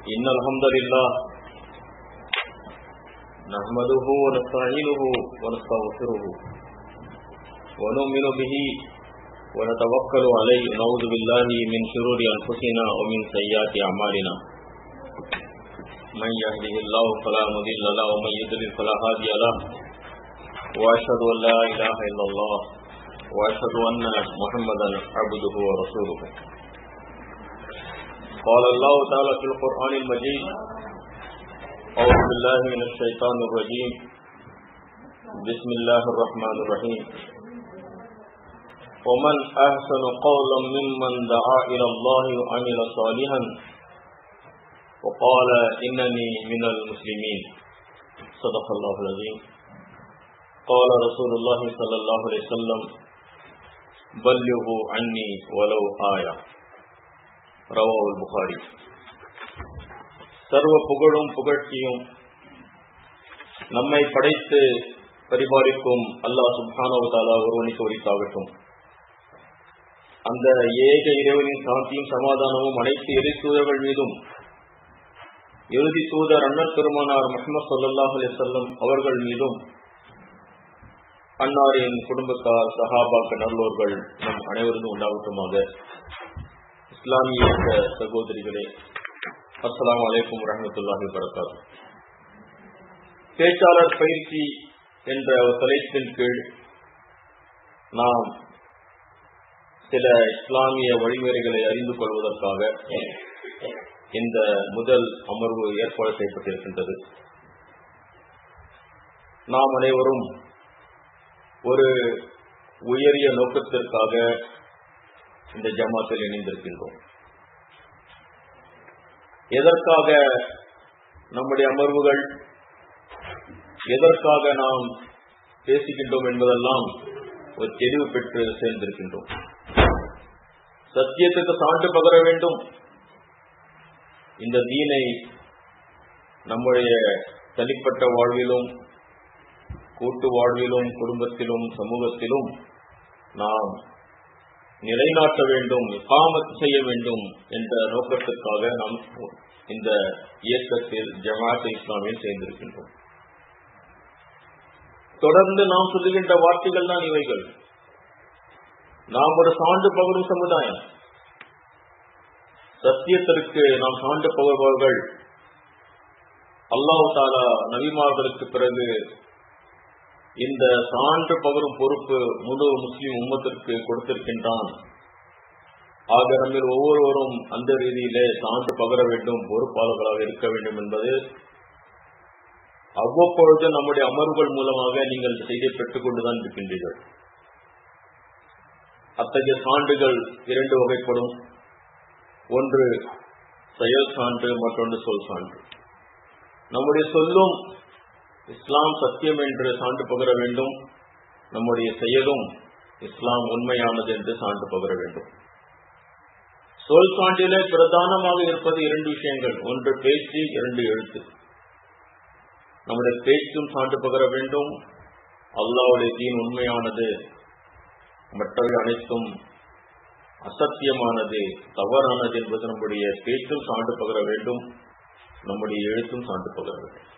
إن الحمد لله نحمده ونستعينه ونستغفره ونؤمن به ونتوكل عليه ونعوذ بالله من شرور أنفسنا ومن سيئات أعمالنا من يهده الله فلا مضل له ومن يضلل فلا هادي له وأشهد أن لا إله إلا الله وأشهد أن محمدا عبده ورسوله. قال الله تعالى في القرآن المجيد: أعوذ بالله من الشيطان الرجيم، بسم الله الرحمن الرحيم. ومن أحسن قولا ممن دعا إلى الله وعمل صالحا وقال إنني من المسلمين. صدق الله العظيم. قال رسول الله صلى الله عليه وسلم: بلغوا عني ولو آية. ரவாவுல் புகாரி. சர்வ புகழும் புகழ்ச்சியும் நம்மை படைத்து பரிபாலிக்கும் அல்லாஹ் சுப்ஹானஹு வ தஆலா ஒருவனுக்கு உரித்தாகட்டும். அந்த ஏக இறைவனின் சாந்தியும் சமாதானமும் அனைத்து இறை தூதர்கள் மீதும், இறுதி தூதர் அண்ணல் பெருமானார் முஹம்மது ஸல்லல்லாஹு அலைஹி வஸல்லம் அவர்கள் மீதும், அன்னாரின் குடும்பத்தார், சஹாபாக்கள், நல்லோர்கள் நம் அனைவருக்கும் உண்டாகட்டுமாக. இஸ்லாமிய சகோதரிகளே, அஸ்ஸலாமு அலைக்கும் வரஹ்மத்துல்லாஹி வபரகாத்துஹு. பேச்சாளர் பயிற்சி என்ற ஒரு தலைப்பின் கீழ் நாம் சில இஸ்லாமிய வழிமுறைகளை அறிந்து கொள்வதற்காக இந்த முதல் அமர்வு ஏற்பாடு செய்யப்பட்டிருக்கின்றது. நாம் அனைவரும் ஒரு உயரிய நோக்கத்திற்காக இந்த ஜமாத்தில் இணைந்திருக்கின்றோம். எதற்காக நம்முடைய அமர்வுகள், எதற்காக நாம் பேசுகின்றோம் என்பதெல்லாம் ஒரு தெளிவு பெற்று சேர்ந்திருக்கின்றோம். சத்தியத்துக்கு சான்று பகர வேண்டும். இந்த தீனை நம்முடைய தனிப்பட்ட வாழ்விலும், கூட்டு வாழ்விலும், குடும்பத்திலும், சமூகத்திலும் நாம் நிலைநாட்ட வேண்டும், இகாமத் செய்ய வேண்டும் என்ற நோக்கத்திற்காக நாம் இந்த இயக்கத்தில் ஜமாஅத் இஸ்லாமியில் சேர்ந்திருக்கின்றோம். தொடர்ந்து நாம் சொல்லுகின்ற வார்த்தைகள் தான் இவைகள். நாம் ஒரு சான்று பகரும் சமுதாயம். சத்தியத்திற்கு நாம் சான்று பகர்பவர்கள். அல்லாஹ் தஆலா நபிமார்களுக்கு பிறகு இந்த சான்று பகரும் பொறுப்பு முழு முஸ்லிம் உம்மத்திற்கு கொடுத்திருக்கின்றான். ஆக நம்மில் ஒவ்வொருவரும் அந்த ரீதியிலே சான்று பகர வேண்டும், பொறுப்பாளர்களாக இருக்க வேண்டும் என்பது அவ்வப்பொழுது நம்முடைய அமர்வுகள் மூலமாக நீங்கள் செய்தி பெற்றுக் கொண்டுதான் இருக்கின்றீர்கள். அத்தகைய சான்றுகள் இரண்டு வகைப்படும். ஒன்று செயல் சான்று, மற்றொன்று சொல் சான்று. நம்முடைய சொல்லும் இஸ்லாம் சத்தியம் என்று சான்று பகர வேண்டும், நம்முடைய செயலும் இஸ்லாம் உண்மையானது என்று சான்று பகர வேண்டும். சொல் சான்றிலே பிரதானமாக இருப்பது இரண்டு விஷயங்கள். ஒன்று பேச்சு, இரண்டு எழுத்து. நம்முடைய பேச்சும் சான்று பகர வேண்டும். அல்லாஹ்வுடைய தீன் உண்மையானது, மற்றவை அனைத்தும் அசத்தியமானது, தவறானது என்பது நம்முடைய பேச்சும் சான்று பகர வேண்டும், நம்முடைய எழுத்தும் சான்று பகர வேண்டும்.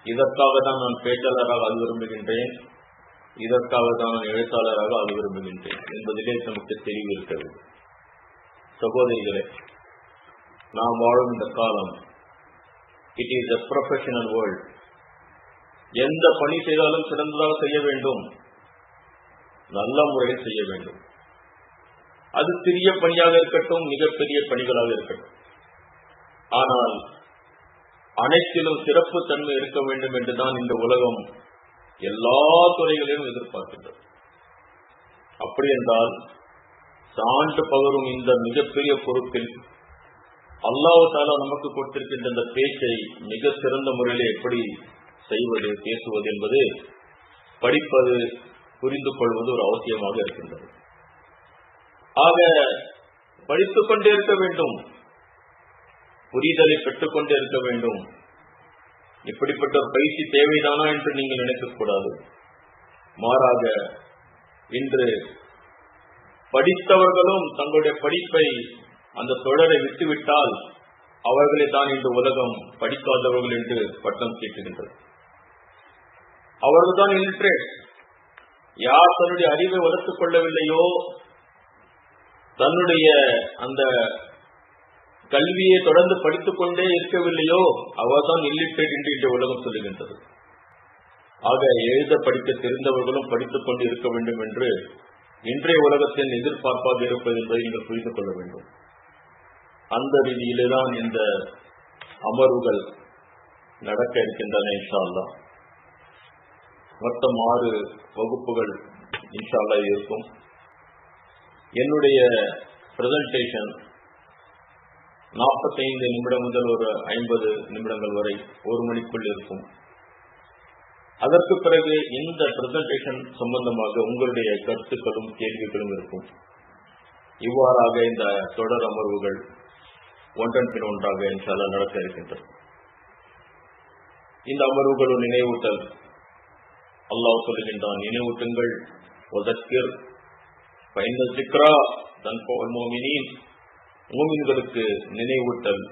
இதற்காக தான் நான் பேச்சாளராக ஆக விரும்புகின்றேன், இதற்காக தான் நான் எழுத்தாளராக ஆக விரும்புகின்றேன் என்பதிலே நமக்கு தெளிவு இருக்கிறது. சகோதரிகளே, நாம் வாழும் இந்த காலம் it is a professional world. எந்த பணி செய்தாலும் சிறந்ததாக செய்ய வேண்டும், நல்ல முறையில் செய்ய வேண்டும். அது சிறிய பணியாக இருக்கட்டும், மிகப்பெரிய பணிகளாக இருக்கட்டும். ஆனால் அனைத்திலும் சிறப்பு தன்மை இருக்க வேண்டும் என்றுதான் இந்த உலகம் எல்லா துறைகளிலும் எதிர்பார்க்கின்றது. அப்படி என்றால் சான்று பகரும் இந்த மிகப்பெரிய பொறுப்பில் அல்லாஹ் தஆலா நமக்கு கொடுத்திருக்கின்ற இந்த பேச்சை மிக சிறந்த முறையில் எப்படி செய்வது, பேசுவது என்பது, படிப்பது, புரிந்து கொள்வது ஒரு அவசியமாக இருக்கின்றது. ஆக படித்துக் கொண்டே இருக்க வேண்டும், புரிதலை பெற்றுக் கொண்டே இருக்க வேண்டும். இப்படிப்பட்ட ஒரு பயிற்சி தேவைதானா என்று நீங்கள் நினைக்கக்கூடாது. மாறாக இன்று படித்தவர்களும் தங்களுடைய படிப்பை, அந்த தொடரை விட்டுவிட்டால் அவர்களை தான் இந்த உலகம் படிக்காதவர்கள் என்று பட்டம் தீட்டுகின்றது. அவர்கள்தான் இல்லிட்ரேட். யார் தன்னுடைய அறிவை வளர்த்துக் கொள்ளவில்லையோ, தன்னுடைய அந்த கல்வியை தொடர்ந்து படித்துக் கொண்டே இருக்கவில்லையோ, அவர்தான் இல்லிட்ரேட் என்று இந்த உலகம் சொல்லுகின்றது. ஆக எழுத படிக்க தெரிந்தவர்களும் படித்துக் கொண்டு இருக்க வேண்டும் என்று இன்றைய உலகத்தின் எதிர்பார்ப்பாக இருப்பது என்பதை நீங்கள் புரிந்து கொள்ள வேண்டும். அந்த ரீதியிலேதான் இந்த அமர்வுகள் நடக்க இருக்கின்றன. இன்ஷா அல்லாஹ் மொத்தம் 6 வகுப்புகள் இன்ஷா அல்லாஹ் இருக்கும். என்னுடைய பிரசன்டேஷன் 45 நிமிடம் முதல் ஒரு 50 நிமிடங்கள் வரை 1 மணிக்குள் இருக்கும். அதற்கு பிறகு இந்த பிரசன்டேஷன் சம்பந்தமாக உங்களுடைய கருத்துக்களும் கேள்விகளும் இருக்கும். இவ்வாறாக இந்த தொடர் அமர்வுகள் ஒன்றன் பின் ஒன்றாக இன்ஷா அல்லாஹ் நடக்க இருக்கின்றது. இந்த அமர்வுகளும் நினைவூட்டல். அல்லாஹ் சொல்லுகின்றான், நினைவூட்டுங்கள், வதக்கிர் ஃபைன்ன ஸிக்ரா தன்ஃபஉல் முஃமினீன், முஃமின்களுக்கு நினைவூட்டல்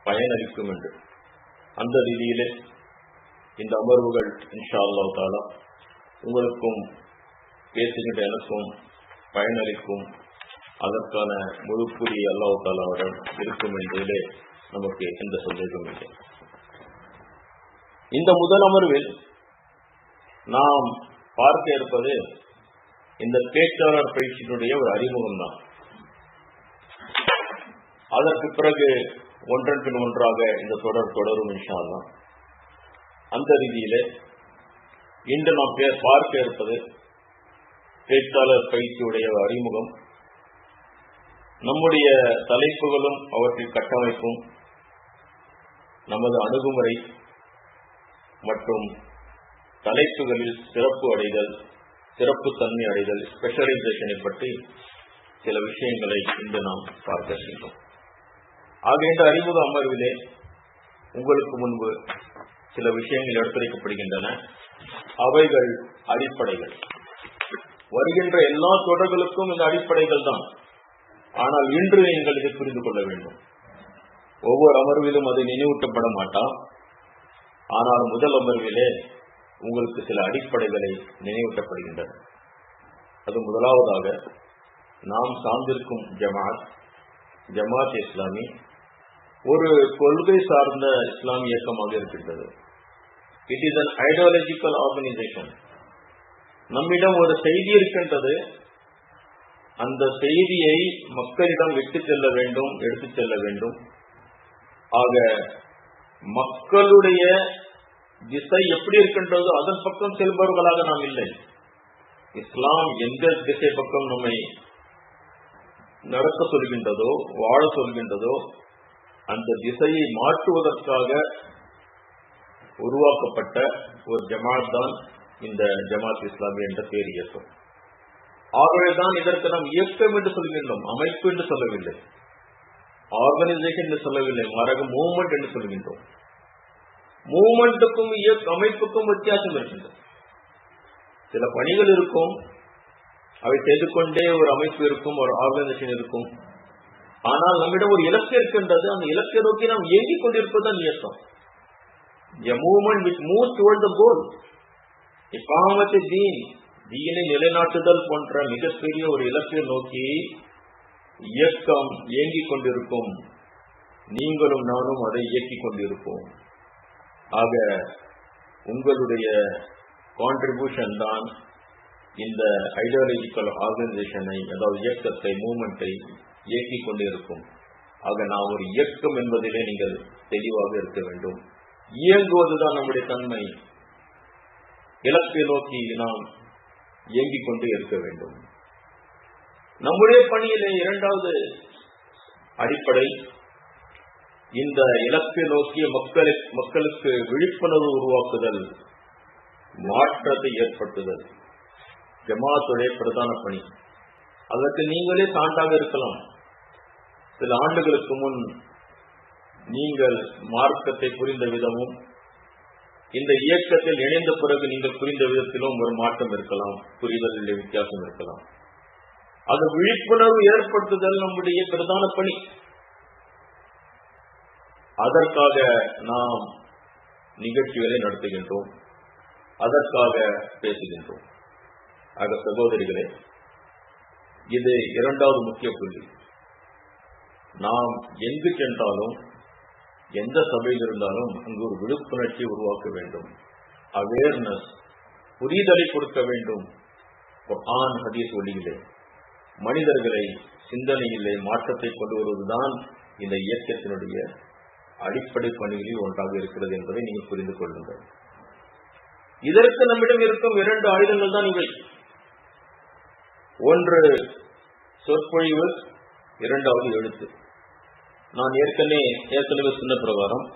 பயனளிக்கும் என்று. அந்த ரீதியிலே இந்த அமர்வுகள் இன்ஷா அல்லாஹ் தஆலா உங்களுக்கும் பேசுகின்ற எனக்கும் பயனளிக்கும். அதற்கான முழு கூலி அல்லாஹ் தஆலாவிடம் இருக்கும் என்பதிலே நமக்கு எந்த சந்தேகமும் இல்லை. இந்த முதல் அமர்வில் நாம் பார்க்க இருப்பது இந்த பேச்சாளர் பயிற்சியினுடைய ஒரு அறிமுகம் தான். அதற்கு பிறகு ஒன்றன் பின் ஒன்றாக இந்த தொடரும் இன்ஷா அல்லாஹ். அந்த ரீதியிலே இன்று நாம் பார்க்க இருப்பது பேச்சாளர் பயிற்சியுடைய அறிமுகம். நம்முடைய தலைப்புகளும் அவற்றின் கட்டமைப்பும், நமது அணுகுமுறை மற்றும் தலைப்புகளில் சிறப்பு அடைதல், சிறப்பு தன்மை அடைதல், ஸ்பெஷலைசேஷனை பற்றி சில விஷயங்களை இன்று நாம் பார்க்க சென்றோம். ஆக இந்த அறிமுக அமர்விலே உங்களுக்கு முன்பு சில விஷயங்கள் எடுத்துரைக்கப்படுகின்றன. அவைகள் அடிப்படைகள். வருகின்ற எல்லா தொடர்களுக்கும் இந்த அடிப்படைகள் தான். ஆனால் இன்று நீங்கள் இதை புரிந்து கொள்ள வேண்டும். ஒவ்வொரு அமர்விலும் அது நினைவூட்டப்பட மாட்டான். ஆனால் முதல் அமர்விலே உங்களுக்கு சில அடிப்படைகளை நினைவூட்டப்படுகின்றன. அது முதலாவதாக நாம் சார்ந்திருக்கும் ஜமாத் இஸ்லாமி ஒரு கொள்கை சார்ந்த இஸ்லாமிய இயக்கமாக இருக்கின்றது. It is an ideological organization. நம்மிடம் ஒரு செய்தி இருக்கின்றது. அந்த செய்தியை மக்களிடம் எடுத்துச் செல்ல வேண்டும். ஆக மக்களுடைய திசை எப்படி இருக்கின்றதோ அதன் பக்கம் செல்பவர்களாக நாம் இல்லை. இஸ்லாம் எந்த திசை பக்கம் நம்மை நடக்க சொல்கின்றதோ, வாழ சொல்கின்றதோ, அந்த திசையை மாற்றுவதற்காக உருவாக்கப்பட்ட ஒரு ஜமாத் தான் இந்த ஜமாத் இஸ்லாமி என்ற பேர் இயக்கம். ஆகவேதான் இதற்கு நாம் இயக்கம் என்று சொல்கின்றோம், அமைப்பு என்று சொல்லவில்லை, ஆர்கனைசேஷன் என்று சொல்லவில்லை, மாறாக மூவ்மெண்ட் என்று சொல்கின்றோம். மூவ்மெண்ட்டுக்கும் அமைப்புக்கும் வித்தியாசம் இருக்கின்றது. சில பணிகள் இருக்கும், அவை செய்து கொண்டே ஒரு அமைப்பு இருக்கும், ஒரு ஆர்கனைசேஷன் இருக்கும். ஆனால் நம்மிடம் ஒரு இலக்கு இருக்கின்றது. அந்த இலக்கை நோக்கி நாம் இயங்கிக் கொண்டிருப்பதுதான் இயக்கம். A movement which moves towards the goal. இகாமத்து தீன், தீனை நிலைநாட்டுதல் போன்ற மிகப்பெரிய ஒரு இலக்கை நோக்கி இயக்கம் இயங்கிக் கொண்டிருக்கும். நீங்களும் நானும் அதை இயக்கிக் கொண்டிருப்போம். ஆக உங்களுடைய கான்ட்ரிபியூஷன் தான் இந்த ஐடியாலஜிக்கல் ஆர்கனைசேஷனை, அதாவது இயக்கத்தை, மூவ்மெண்டை இயக்கிக் கொண்டிருக்கும். ஆக நாம் ஒரு இயக்கம் என்பதிலே நீங்கள் தெளிவாக இருக்க வேண்டும். இயங்குவதுதான் நம்முடைய தன்மை. இலக்கை நோக்கி நாம் இயங்கிக் கொண்டு இருக்க வேண்டும். நம்முடைய பணியிலே இரண்டாவது அடிப்படை, இந்த இலக்கை நோக்கிய மக்களுக்கு விழிப்புணர்வு உருவாக்குதல், மாற்றத்தை ஏற்படுத்துதல் ஜமாத்துடைய பிரதான பணி. அதற்கு நீங்களே சான்றாக இருக்கலாம். சில ஆண்டுகளுக்கு முன் நீங்கள் மார்க்கத்தை புரிந்த விதமும், இந்த இயக்கத்தில் இணைந்த பிறகு நீங்கள் புரிந்த விதத்திலும் ஒரு மாற்றம் இருக்கலாம், புரிதலில் வித்தியாசம் இருக்கலாம். அது விழிப்புணர்வு ஏற்படுத்துதல் நம்முடைய பிரதான பணி. அதற்காக நாம் நிகழ்ச்சிகளை நடத்துகின்றோம், அதற்காக பேசுகின்றோம். ஆக சகோதரிகளே, இது இரண்டாவது முக்கிய புள்ளி. நாம் எங்கு சென்றாலும், எந்த சபையில் இருந்தாலும் அங்கு ஒரு விழிப்புணர்ச்சி உருவாக்க வேண்டும், அவேர்னஸ், புரிதலை கொடுக்க வேண்டும். குர்ஆன் ஹதீஸ் வழியிலே மனிதர்களை சிந்தனையிலே மாற்றத்தை கொண்டு வருவதுதான் இந்த இயக்கத்தினுடைய அடிப்படை பணிகளில் ஒன்றாக இருக்கிறது என்பதை நீங்கள் புரிந்து கொள்ளுங்கள். இதற்கு நம்மிடம் இருக்கும் இரண்டு ஆயுதங்கள் தான் இவை. ஒன்று சொற்பொழிவு, இரண்டாவது எழுத்து. நான் ஏற்கனவே சொன்ன பிரகாரம்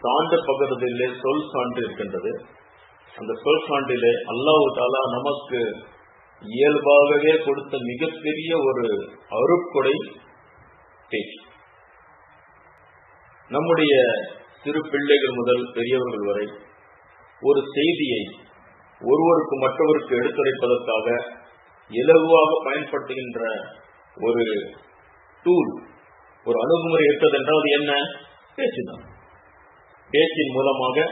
சான்று பகிர்வதிலே சொல் சான்று இருக்கின்றது. அந்த சொல் சான்றிலே அல்லாஹ் தஆலா நமக்கு இயல்பாகவே கொடுத்த மிகப்பெரிய ஒரு அருட்கொடை பேச்சு. நம்முடைய சிறு பிள்ளைகள் முதல் பெரியவர்கள் வரை ஒரு செய்தியை ஒருவருக்கு மற்றவருக்கு எடுத்துரைப்பதற்காக இலகுவாக பயன்படுத்துகின்ற ஒரு டூல், ஒரு அணுகுமுறை இருக்கிறது என்றால் அது என்ன? பேச்சுதான். பேச்சின் மூலமாக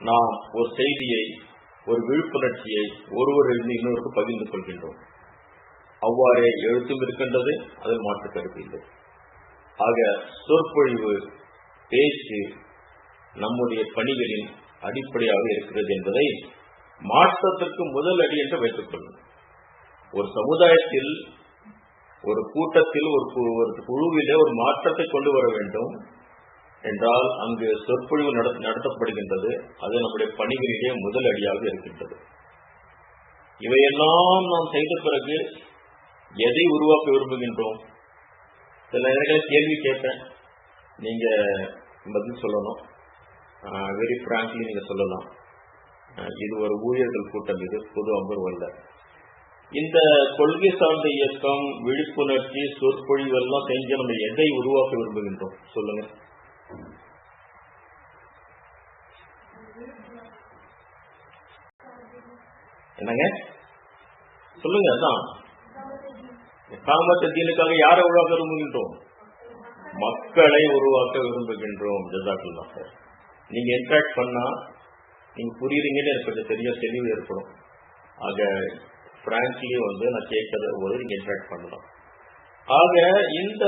நாம் ஒரு செய்தியை, ஒரு விழிப்புணர்ச்சியை ஒருவரிலிருந்து இன்னொருக்கு பகிர்ந்து கொள்கின்றோம். அவ்வாறே எழுத்தும் இருக்கின்றது, அதில் மாற்று கருத்து இல்லை. ஆக சொற்பொழிவு, பேச்சு நம்முடைய பணிகளின் அடிப்படையாக இருக்கிறது என்பதை மாற்றத்திற்கு முதல் அடி என்று வைத்துக் கொள்ளும். ஒரு சமுதாயத்தில், ஒரு கூட்டத்தில், ஒரு குழுவிலே ஒரு மாற்றத்தை கொண்டு வர வேண்டும் என்றால் அங்கு சொற்பொழிவு நடத்தப்படுகின்றது. அது நம்முடைய பணிகளிலே முதல் அடியாக இருக்கின்றது. இவையெல்லாம் நாம் செய்த பிறகு எதை உருவாக்க விரும்புகின்றோம்? சில நேரங்களில் கேள்வி கேட்பேன், நீங்க பதில் சொல்லணும். வெரி பிராங்க்லி நீங்க சொல்லலாம், இது ஒரு ஊழியர்கள் கூட்டம், இது பொது அமர்வு அல்ல. இந்த கொள்கை சார்ந்த இயக்கம், விழிப்புணர்ச்சி, சொற்பொழிவு எல்லாம் செஞ்சு நம்ம எதை உருவாக்க விரும்புகின்றோம்? சொல்லுங்க. என்னங்க சொல்லுங்க. அதான் காமத்த தீனுக்காக யாரை உருவாக்க விரும்புகின்றோம்? மக்களை உருவாக்க விரும்புகின்றோம். ஜஸாக்கல்லாஹ் ஹைர். நீங்க இன்ட்ராக்ட் பண்ணா நீங்க புரியுறீங்கன்னு எனக்கு கொஞ்சம் தெளிவு ஏற்படும். ஆக பிராங்க்லி நான் கேட்கறத போது நீங்க இன்ட்ராக்ட் பண்ணலாம். ஆக இந்த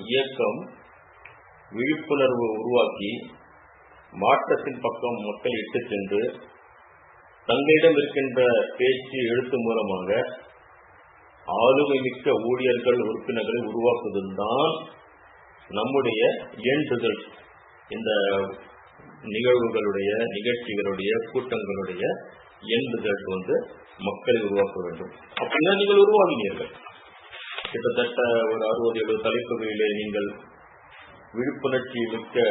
இயக்கம் விழிப்புணர்வு உருவாக்கி மாற்றத்தின் பக்கம் மக்கள் இட்டு சென்று தங்களிடம் இருக்கின்ற பேச்சு, எழுத்து மூலமாக ஆளுமை மிக்க ஊழியர்கள், உறுப்பினர்களை உருவாக்குவதுதான் நம்முடைய எண்ட் ரிசல்ட். இந்த நிகழ்வுகளுடைய, நிகழ்ச்சிகளுடைய, கூட்டங்களுடைய எண்ட் ரிசல்ட் மக்களை உருவாக்க வேண்டும். அப்படின்னா நீங்கள் உருவாகினீர்கள். கிட்டத்தட்ட ஒரு 60-70 தலைப்புகளிலே நீங்கள் விழிப்புணர்ச்சி மிக்க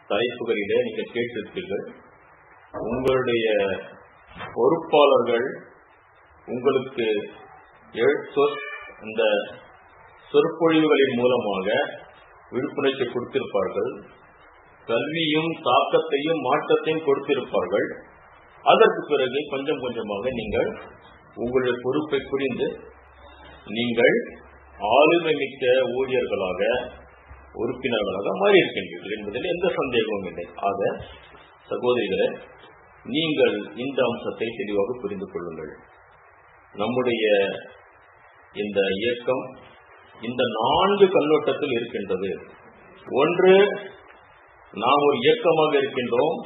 தலைப்புகளிலே நீங்கள் கேட்டிருப்பீர்கள். உங்களுடைய பொறுப்பாளர்கள் உங்களுக்கு இந்த சொற்பொழிவுகளின் மூலமாக விழிப்புணர்ச்சி கொடுத்திருப்பார்கள். கல்வியும் தாக்கத்தையும் மாற்றத்தையும் கொடுத்திருப்பார்கள். அதற்கு பிறகு கொஞ்சம் கொஞ்சமாக நீங்கள் உங்களுடைய பொறுப்பை புரிந்து நீங்கள் ஆளுமை மிக்க ஊழியர்களாக, உறுப்பினர்களாக மாறியிருக்கின்றீர்கள் என்பதில் எந்த சந்தேகமும் இல்லை. ஆக சகோதரிகளே, நீங்கள் இந்த அம்சத்தை தெளிவாக புரிந்து கொள்ளுங்கள். நம்முடைய இந்த இயக்கம் இந்த 4 கண்ணோட்டத்தில் இருக்கின்றது. ஒன்று, நாம் ஒரு இயக்கமாக இருக்கின்றோம்.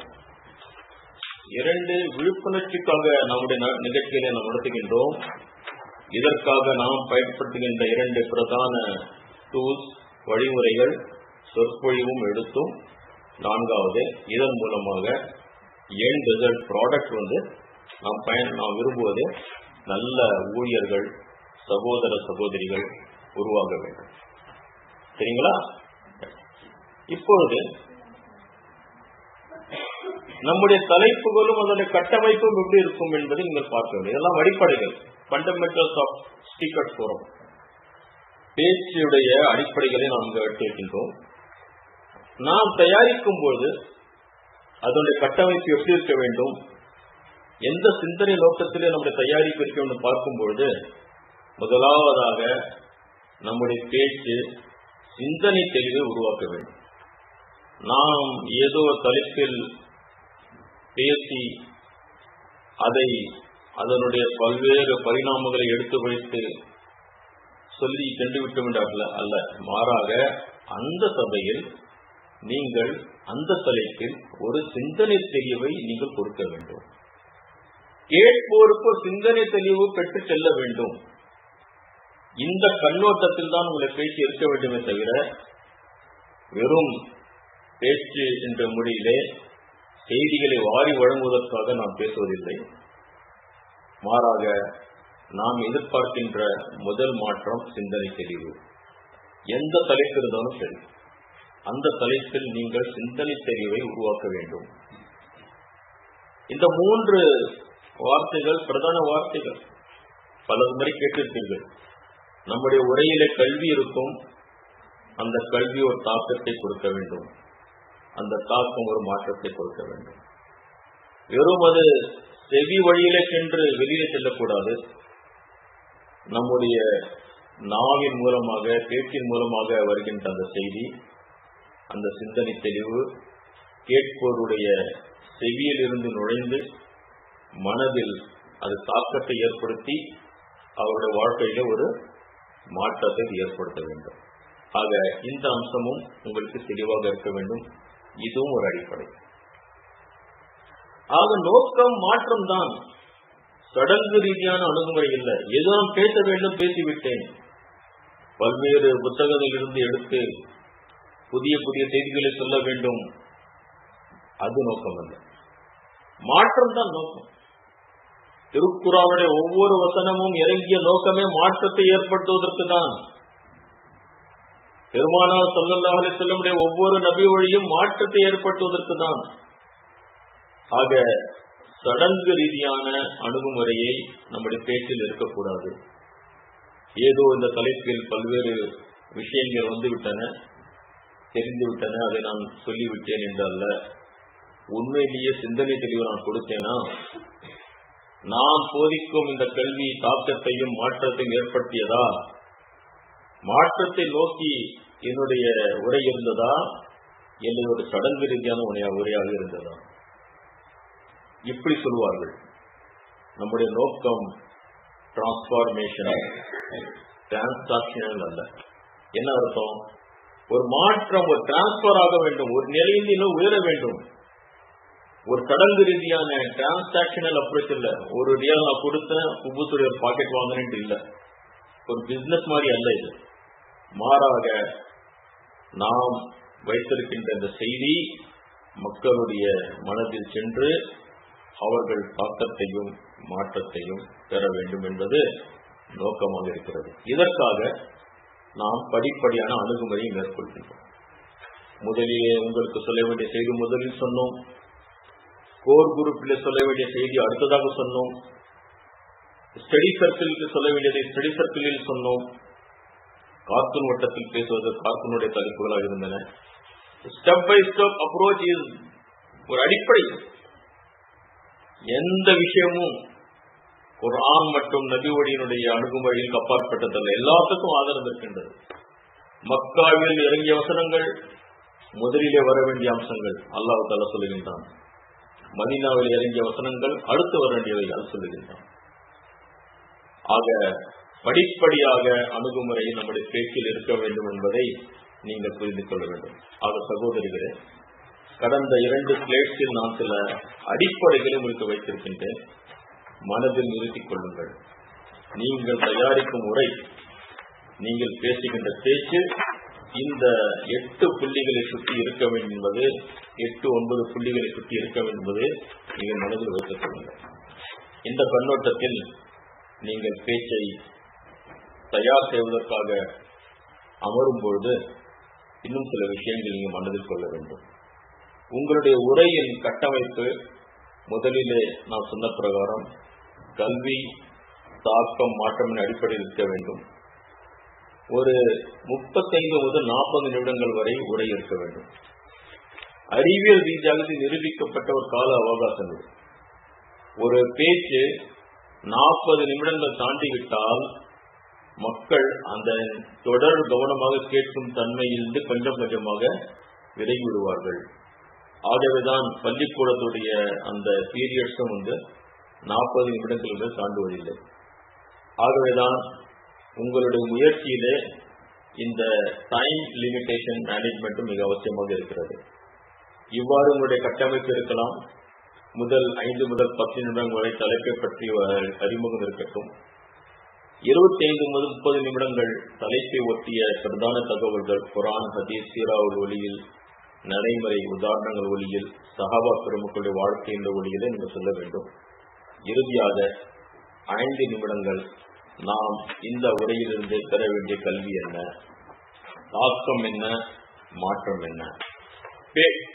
2, விழிப்புணர்ச்சிக்காக நம்முடைய நிகழ்ச்சிகளை நாம் நடத்துகின்றோம். இதற்காக நாம் பயன்படுத்துகின்ற 2 பிரதான டூல்ஸ், வழிமுறைகள், சொற்பொழிவும் எழுத்தும். 4வது, இதன் மூலமாக எண்ட் ரிசல்ட் ப்ராடக்ட் நாம் விரும்புவது நல்ல ஊழியர்கள், சகோதர சகோதரிகள் உருவாக வேண்டும். சரிங்களா? இப்பொழுது நம்முடைய தலைப்புகளும் அதனுடைய கட்டமைப்பும் எப்படி இருக்கும் என்பதை நீங்கள் பார்க்க வேண்டும். இதெல்லாம் அடிப்படைகள், ஃபண்டமெண்டல்ஸ் ஆஃப் ஸ்பீக்கர்ஸ் ஃபோரம். பேச்சுடைய அடிப்படைகளை நாம் எடுத்து வைக்கின்றோம். நாம் தயாரிக்கும் போது அதனுடைய கட்டமைப்பு எப்படி இருக்க வேண்டும், எந்த சிந்தனை நோக்கத்திலே நம்முடைய தயாரிப்பு இருக்க வேண்டும் பார்க்கும்பொழுது, முதலாவதாக நம்முடைய பேச்சு சிந்தனை தெளிவை உருவாக்க வேண்டும். நாம் ஏதோ தலைப்பில் பேசி அதனுடைய பல்வேறு பரிணாமங்களை எடுத்து வைத்து சொல்லி சென்று விட்டோம் என்றார்கள் அல்ல. மாறாக அந்த சபையில் நீங்கள் அந்த தலைப்பில் ஒரு சிந்தனை தெளிவை நீங்கள் கொடுக்க வேண்டும். கேட்போருக்கு சிந்தனை தெளிவு பெற்று செல்ல வேண்டும். இந்த கண்ணோட்டத்தில் தான் உங்களை பேச்சு இருக்க வேண்டுமே தவிர வெறும் பேச்சு என்ற முறையிலே செய்திகளை வாரி வழங்குவதற்காக நாம் பேசுவதில்லை. மாறாக நாம் எதிர்பார்க்கின்ற முதல் மாற்றம் சிந்தனை தெளிவு. எந்த தலைப்பு இருந்தாலும் சரி, அந்த தலைப்பில் நீங்கள் சிந்தனை தெளிவை உருவாக்க வேண்டும். இந்த 3 வார்த்தைகள் பிரதான வார்த்தைகள். பல முறை கேட்டிருப்பீர்கள். நம்முடைய உரையிலே கல்வி இருக்கும். அந்த கல்வி ஒரு தாக்கத்தை கொடுக்க வேண்டும். அந்த தாக்கம் ஒரு மாற்றத்தை கொடுக்க வேண்டும். வெறும் அது செவி வழியிலே சென்று வெளியே செல்லக்கூடாது. நம்முடைய நாவின் மூலமாக, பேச்சின் மூலமாக வருகின்ற அந்த செய்தி, அந்த சிந்தனை தெளிவு கேட்போருடைய செவியில் இருந்து நுழைந்து மனதில் அது தாக்கத்தை ஏற்படுத்தி அவருடைய வாழ்க்கையில ஒரு மாற்றத்தை ஏற்படுத்த வேண்டும். ஆக இந்த அம்சமும் உங்களுக்கு தெளிவாக இருக்க வேண்டும். இதுவும் ஒரு அடிப்படை. ஆக நோக்கம் மாற்றம் தான், சடங்கு ரீதியான அணுகுமுறை இல்லை. ஏதோ நான் பேச வேண்டும், பேசிவிட்டேன். பல்வேறு புத்தகங்களிலிருந்து எடுத்து புதிய புதிய செய்திகளை சொல்ல வேண்டும், அது நோக்கம் அல்ல. மாற்றம் தான் நோக்கம். திருக்குர்ஆனுடைய ஒவ்வொரு வசனமும் இறங்கிய நோக்கமே மாற்றத்தை ஏற்படுத்துவதற்கு தான். பெருமானார் ஸல்லல்லாஹு அலைஹி வஸல்லம் ஒவ்வொரு நபி வழியும் மாற்றத்தை ஏற்படுத்துவதற்கு தான். ஆக சடங்கு ரீதியான அணுகுமுறையை நம்முடைய பேச்சில் இருக்கக்கூடாது. ஏதோ இந்த தலைப்பில் பல்வேறு விஷயங்கள் வந்துவிட்டன, தெரிந்துவிட்டன, அதை நான் சொல்லிவிட்டேன் என்றல்ல. உண்மையிலேயே சிந்தனை தெளிவு நான் கொடுத்தேனா, நான் போதிக்கும் இந்த கல்வி தாக்கத்தையும் மாற்றத்தையும் ஏற்படுத்தியதா, மாற்றத்தை நோக்கி என்னுடைய உரை இருந்ததா, என்னுடைய சடங்கு ரீதியான உரையாக இருந்ததா? இப்படி சொல்வார்கள். நம்முடைய நோக்கம் டிரான்ஸ்பார்மேஷனல், டிரான்சாக்ஷனல் அல்ல. என்ன அர்த்தம்? ஒரு மாற்றம், ஒரு டிரான்ஸ்பர் ஆக வேண்டும், ஒரு நிலையில் இன்னும் உயர வேண்டும். ஒரு சடங்கு ரீதியான டிரான்சாக்ஷனல் அப்ரோச் இல்ல. ஒரு ரியால் நான் கொடுத்தேன், குபூசுடைய ஒரு பாக்கெட் வாங்கினேன் இல்ல. ஒரு பிசினஸ் மாதிரி அல்ல இது. மாறாக நாம் வைத்திருக்கின்ற இந்த செய்தி மக்களுடைய மனதில் சென்று அவர்கள் தாக்கத்தையும் மாற்றத்தையும் பெற வேண்டும் என்பது நோக்கமாக இருக்கிறது. இதற்காக நாம் படிப்படியான அணுகுமுறையை மேற்கொள்கின்றோம். முதலிலே உங்களுக்கு சொல்ல வேண்டிய செய்தி முதலில் சொன்னோம். கோர் குரூப்பில் சொல்ல வேண்டிய செய்தி அடுத்ததாக சொன்னோம். ஸ்டடி சர்க்கிளுக்கு சொல்ல வேண்டியதை ஸ்டடி சர்க்கிளில் சொன்னோம். கார்ட்டூன் வட்டத்தில் பேசுவது கார்ட்டூனுடைய தலைப்புகளாக இருந்தன. Step by step approach is ஒரு அடிப்படை. எந்த விஷயமும் குர்ஆன் மற்றும் நபிவழியினுடைய அணுகுமுறையில் அப்பாற்பட்டதல்ல. எல்லாத்துக்கும் ஆதரவு இருக்கின்றது. மக்காவில் இறங்கிய வசனங்கள் முதலிலே வர வேண்டிய அம்சங்கள் அல்லாஹ் தஆலா சொல்லுகின்றான். மதீனாவில் இறங்கிய வசனங்கள் அடுத்து வர வேண்டியவை அது சொல்லுகின்றான். ஆக படிப்படியாக அணுகுமுறை நம்முடைய பேச்சில் இருக்க வேண்டும் என்பதை நீங்கள் புரிந்து கொள்ள வேண்டும். ஆக சகோதரிகளே, கடந்த 2 ஸ்லைட்ஸில் நான் சில அடிப்படைகளை உங்களுக்கு வைத்திருக்கின்றேன். மனதில் நிறுத்திக் கொள்ளுங்கள். நீங்கள் தயாரிக்கும் உரை, நீங்கள் பேசுகின்ற பேச்சு இந்த 8 புள்ளிகளை சுற்றி இருக்க வேண்டும் என்பது, 8-9 புள்ளிகளை சுற்றி இருக்க வேண்டும் என்பது நீங்கள் மனதில் வைத்துக் கொள்ளுங்கள். இந்த கண்ணோட்டத்தில் நீங்கள் பேச்சை தயார் செய்வதற்காக அமரும் பொழுது இன்னும் சில விஷயங்கள் நீங்கள் மனதில் கொள்ள வேண்டும். உங்களுடைய உரையின் கட்டமைப்பு முதலிலே நான் சொன்ன பிரகாரம் கல்வி, தாக்கம், மாற்றமின் அடிப்படையில் இருக்க வேண்டும். ஒரு 35 முதல் 40 நிமிடங்கள் வரை உரை இருக்க வேண்டும். அறிவியல் ரீதியாக நிரூபிக்கப்பட்ட ஒரு கால அவகாசம் இது. ஒரு பேச்சு 40 நிமிடங்கள் தாண்டிவிட்டால் மக்கள் அந்த தொடர் கவனமாக கேட்கும் தன்மையிலிருந்து கொஞ்சம் கொஞ்சமாக விலகி விடுவார்கள். ஆகவேதான் பள்ளிக்கூடத்துடைய அந்த பீரியட்ஸும் 40 நிமிடங்கள் தாண்டுவதில்லை. ஆகவேதான் உங்களுடைய முயற்சியிலே இந்த டைம் லிமிடேஷன் மேனேஜ்மெண்ட்டும் மிக அவசியமாக இருக்கிறது. இவ்வாறு உங்களுடைய கட்டமைப்பு இருக்கலாம். முதல் 5 முதல் 10 நிமிடங்கள் வரை தலைப்பை பற்றி அறிமுகம் இருக்கட்டும். 25 முதல் 30 நிமிடங்கள் தலைப்பை ஒட்டிய பிரதான தகவல்கள், குர்ஆன், ஹதீஸ், சீராவுல் ஒளியில், நடைமுறை உதாரணங்கள் ஒளியில், சஹாபா பெருமக்களுடைய வாழ்க்கையின் ஒளியிலே நீங்கள் சொல்ல வேண்டும். இறுதியாக 5 நிமிடங்கள் நாம் இந்த உரையிலிருந்து பெற வேண்டிய கல்வி என்ன, தாக்கம் என்ன, மாற்றம் என்ன,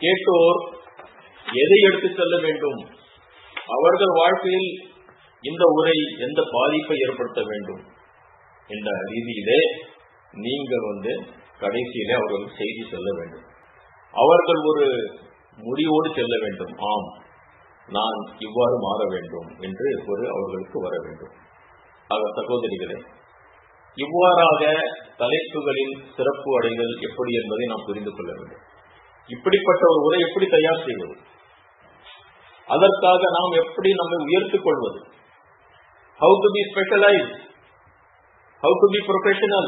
கேட்டோர் எதை எடுத்து செல்ல வேண்டும், அவர்கள் வாழ்க்கையில் இந்த உரை எந்த பாதிப்பை ஏற்படுத்த வேண்டும் என்ற ரீதியிலே நீங்கள் கடைசியிலே அவர்கள் செய்தி செல்ல வேண்டும். அவர்கள் ஒரு முடிவோடு செல்ல வேண்டும். ஆம், நான் இவ்வாறு மாற வேண்டும் என்று அவர்களுக்கு வர வேண்டும். ஆக சகோதரிகளே, இவ்வாறாக தலைப்புகளின் சிறப்பு அடைதல் எப்படி என்பதை நாம் புரிந்து கொள்ள வேண்டும். இப்படிப்பட்ட ஒரு உரை எப்படி தயார் செய்வது, அதற்காக நாம் எப்படி நம்மை உயர்த்திக் கொள்வது, how to be specialized, how to be professional,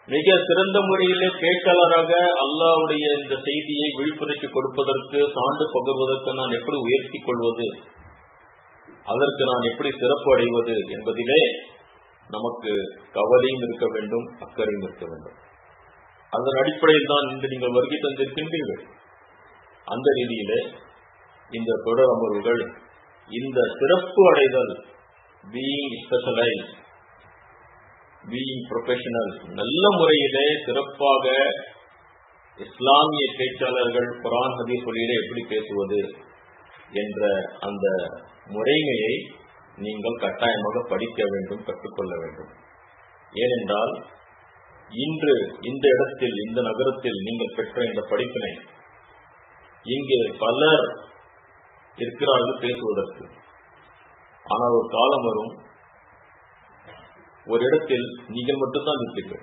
மிக சிறந்த முறையிலே பேச்சாளராக அல்லாஹ்வுடைய இந்த செய்தியை விழிப்புணர்ச்சி கொடுப்பதற்கு, சான்று பகிர்வதற்கு நான் எப்படி உயர்த்திக் கொள்வது, அதற்கு நான் எப்படி சிறப்பு அடைவது என்பதிலே நமக்கு கவலையும் இருக்க வேண்டும், அக்கறையும் இருக்க வேண்டும். அதன் அடிப்படையில் தான் இன்று நீங்கள் வருகை தந்திருக்கின்றீர்கள். அந்த ரீதியிலே இந்த தொடர் அமர்வுகள் இந்த சிறப்பு அடைதல், பீயிங் ஸ்பெஷலைஸ்ட், பீயிங் ப்ரொஃபஷனல், நல்ல முறையிலே சிறப்பாக இஸ்லாமிய பேச்சாளர்கள் குர்ஆன் ஹதீஸ் வழியிலே எப்படி பேசுவது என்ற அந்த முறைமையை நீங்கள் கட்டாயமாக படிக்க வேண்டும், கற்றுக்கொள்ள வேண்டும். ஏனென்றால் இன்று இந்த இடத்தில், இந்த நகரத்தில் நீங்கள் பெற்ற இந்த படிப்பினை இங்கே பலர் இருக்கிறார்கள் பேசுவதற்கு. ஆனால் ஒரு காலம் வரும், ஒரு இடத்தில் நீங்கள் மட்டும்தான் இருப்பீர்கள்.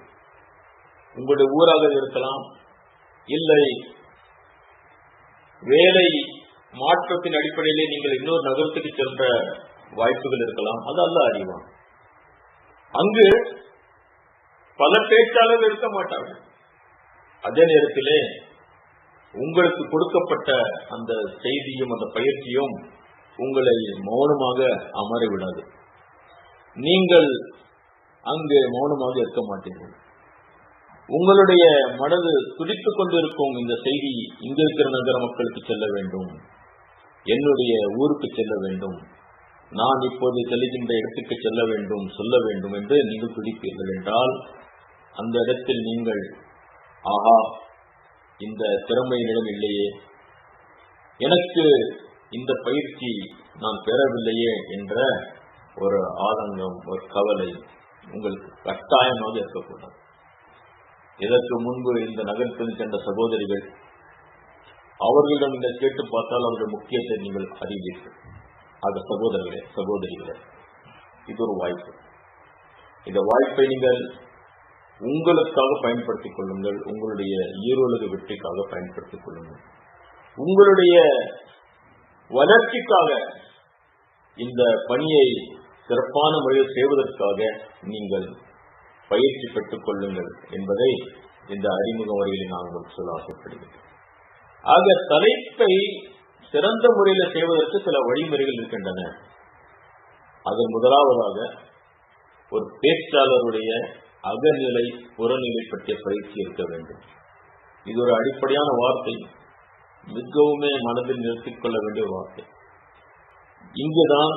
உங்களுடைய ஊராக இருக்கலாம், இல்லை வேலை மாற்றத்தின் அடிப்படையிலே நீங்கள் இன்னொரு நகரத்துக்கு சென்ற வாய்ப்புகள் இருக்கலாம். அது அல்லாஹ் அறிவான். அங்கு பல பேச்சாளர்கள் இருக்க மாட்டார்கள். அதே நேரத்திலே உங்களுக்கு கொடுக்கப்பட்ட அந்த செய்தியும் அந்த பயிற்சியும் உங்களை மௌனமாக அமர விடாது. நீங்கள் அங்கு மௌனமாக இருக்க மாட்டீர்கள். உங்களுடைய மனது துடித்துக் கொண்டிருக்கும் இந்த செய்தி இங்க இருக்கிற நகர மக்களுக்கு செல்ல வேண்டும், என்னுடைய ஊருக்கு செல்ல வேண்டும், நான் இப்போது செல்கின்ற இடத்துக்கு செல்ல வேண்டும், சொல்ல வேண்டும் என்று நீங்கள் துடிப்பீர்கள் என்றால் அந்த இடத்தில் நீங்கள் ஆஹா, இந்த திறமையிடம் இல்லையே, எனக்கு இந்த பயிற்சி நான் பெறவில்லையே என்ற ஒரு ஆதங்கம், ஒரு கவலை உங்களுக்கு கட்டாயமாக இருக்கக்கூடாது. இதற்கு முன்பு இந்த நகரத்தில் சென்ற சகோதரிகள், அவர்களிடம் நீங்கள் கேட்டு பார்த்தால் அவருடைய முக்கியத்தை நீங்கள் அறிவீர்கள். ஆக சகோதரர்களே, சகோதரிகளே, இது ஒரு வாய்ப்பு. இந்த வாய்ப்பை நீங்கள் உங்களுக்காக பயன்படுத்திக் கொள்ளுங்கள், உங்களுடைய ஈரோலக வெற்றிக்காக பயன்படுத்திக் கொள்ளுங்கள், உங்களுடைய வளர்ச்சிக்காக, இந்த பணியை சிறப்பான முறையில் செய்வதற்காக நீங்கள் பயிற்சி பெற்றுக் கொள்ளுங்கள் என்பதை இந்த அறிமுக வரையில் நான் உங்களுக்கு சொல்ல ஆசைப்படுகிறேன். ஆக தலைப்பை சிறந்த முறையில் செய்வதற்கு சில வழிமுறைகள் இருக்கின்றன. அது முதலாவதாக ஒரு பேச்சாளருடைய அகநிலை புறநிலை பற்றிய பயிற்சி இருக்க வேண்டும். இது ஒரு அடிப்படையான வார்த்தை, மிகவுமே மனதில் நிறுத்திக் கொள்ள வேண்டிய வார்த்தை. இங்குதான்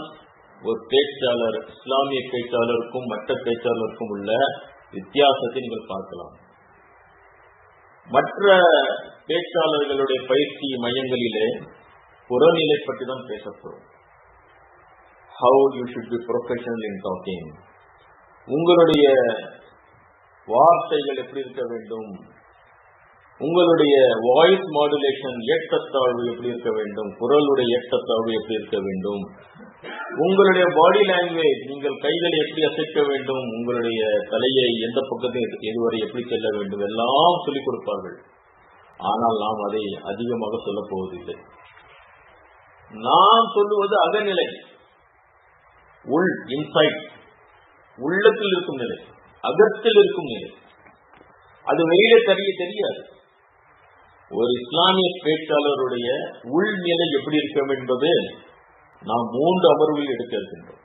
ஒரு பேச்சாளர், இஸ்லாமிய பேச்சாளருக்கும் மற்ற பேச்சாளருக்கும் உள்ள வித்தியாசத்தை நீங்கள் பார்க்கலாம். மற்ற பேச்சாளர்களுடைய பயிற்சி மையங்களிலே புறநிலை பற்றி தான் பேசப்படும். How you should be professional in talking, உங்களுடைய வார்த்தைகள் எப்படி இருக்க வேண்டும், உங்களுடைய வாய்ஸ் மாடுலேஷன் ஏற்றத்தாழ்வு எப்படி இருக்க வேண்டும், குரலுடைய ஏற்றத்தாழ்வு எப்படி இருக்க வேண்டும், உங்களுடைய பாடி லாங்குவேஜ், நீங்கள் கைகளை எப்படி அசைக்க வேண்டும், உங்களுடைய தலையை எந்த பக்கத்தில் எதுவரை எப்படி செல்ல வேண்டும், எல்லாம் சொல்லிக் கொடுப்பார்கள். ஆனால் நாம் அதை அதிகமாக சொல்லப் போவதில்லை. நாம் சொல்லுவது அகநிலை, உள் இன்சைட், உள்ளத்தில் இருக்கும் நிலை, அகத்தில் இருக்கும் நிலை. அது வெளியே தெரியாது. ஒரு இஸ்லாமிய பேச்சாளருடைய உள்நிலை எப்படி இருக்கும் என்பது நாம் 3 அமர்வில் எடுக்க இருக்கின்றோம்.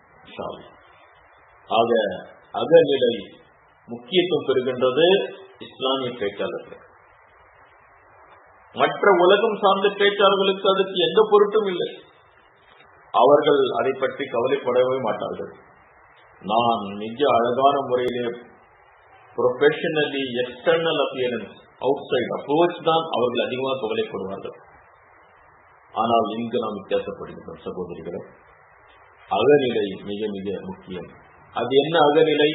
ஆக அகநிலை முக்கியத்துவம் பெறுகின்றது இஸ்லாமிய பேச்சாளர்கள். மற்ற உலகம் சார்ந்த பேச்சாளர்களுக்கு அதுக்கு எந்த பொருட்டும் இல்லை. அவர்கள் அதை பற்றி கவலைப்படவே மாட்டார்கள். நான் மிக அழகான முறையிலே professionally external appearance, outside approach தான் அவர்கள் அதிகமாக கவலைப்படுவார்கள். ஆனால் இங்கு நாம் வித்தியாசப்படுகின்றோம் சகோதரிகளே. அகநிலை மிக மிக முக்கியம். அது என்ன அகநிலை,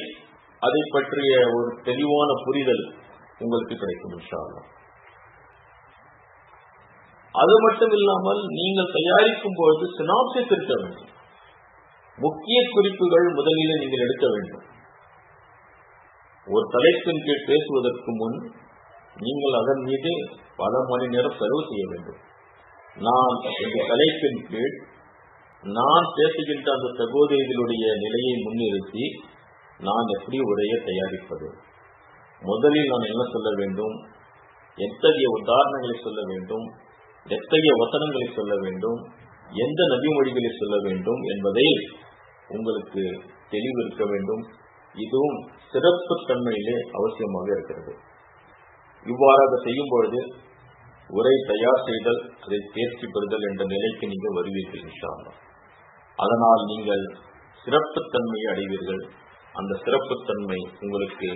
அதை பற்றிய ஒரு தெளிவான புரிதல் உங்களுக்கு கிடைக்கும் இன்ஷா அல்லாஹ். அது மட்டும் இல்லாமல் நீங்கள் தயாரிக்கும் பொழுது சினாப்சிஸ் இருக்க வேண்டும். முக்கிய குறிப்புகள் முதலிலே நீங்கள் எடுக்க வேண்டும். ஒரு தலைப்பின் கீழ் பேசுவதற்கு முன் நீங்கள் அதன் மீது பல மணி நேரம் செலவு செய்ய வேண்டும். நான் இந்த தலைப்பின் கீழ் நான் பேசுகின்ற அந்த சகோதரிகளுடைய நிலையை முன்னிறுத்தி நான் எப்படி உரையை தயாரிப்பது, முதலில் நான் என்ன சொல்ல வேண்டும், எத்தகைய உதாரணங்களை சொல்ல வேண்டும், எத்தகைய வசனங்களை சொல்ல வேண்டும், எந்த நபிமொழிகளை சொல்ல வேண்டும் என்பதை உங்களுக்கு தெளிவு இருக்க வேண்டும். இதுவும் சிறப்பு தன்மையிலே அவசியமாக இருக்கிறது. இவ்வாறாக செய்யும் பொழுது உரை தயார் செய்தல், அதை தேர்ச்சி பெறுதல் என்ற நிலைக்கு நீங்கள் வருவீர்கள் இன்ஷா அல்லாஹ். அதனால் நீங்கள் சிறப்புத்தன்மையை அடைவீர்கள். அந்த சிறப்புத்தன்மை உங்களுக்கு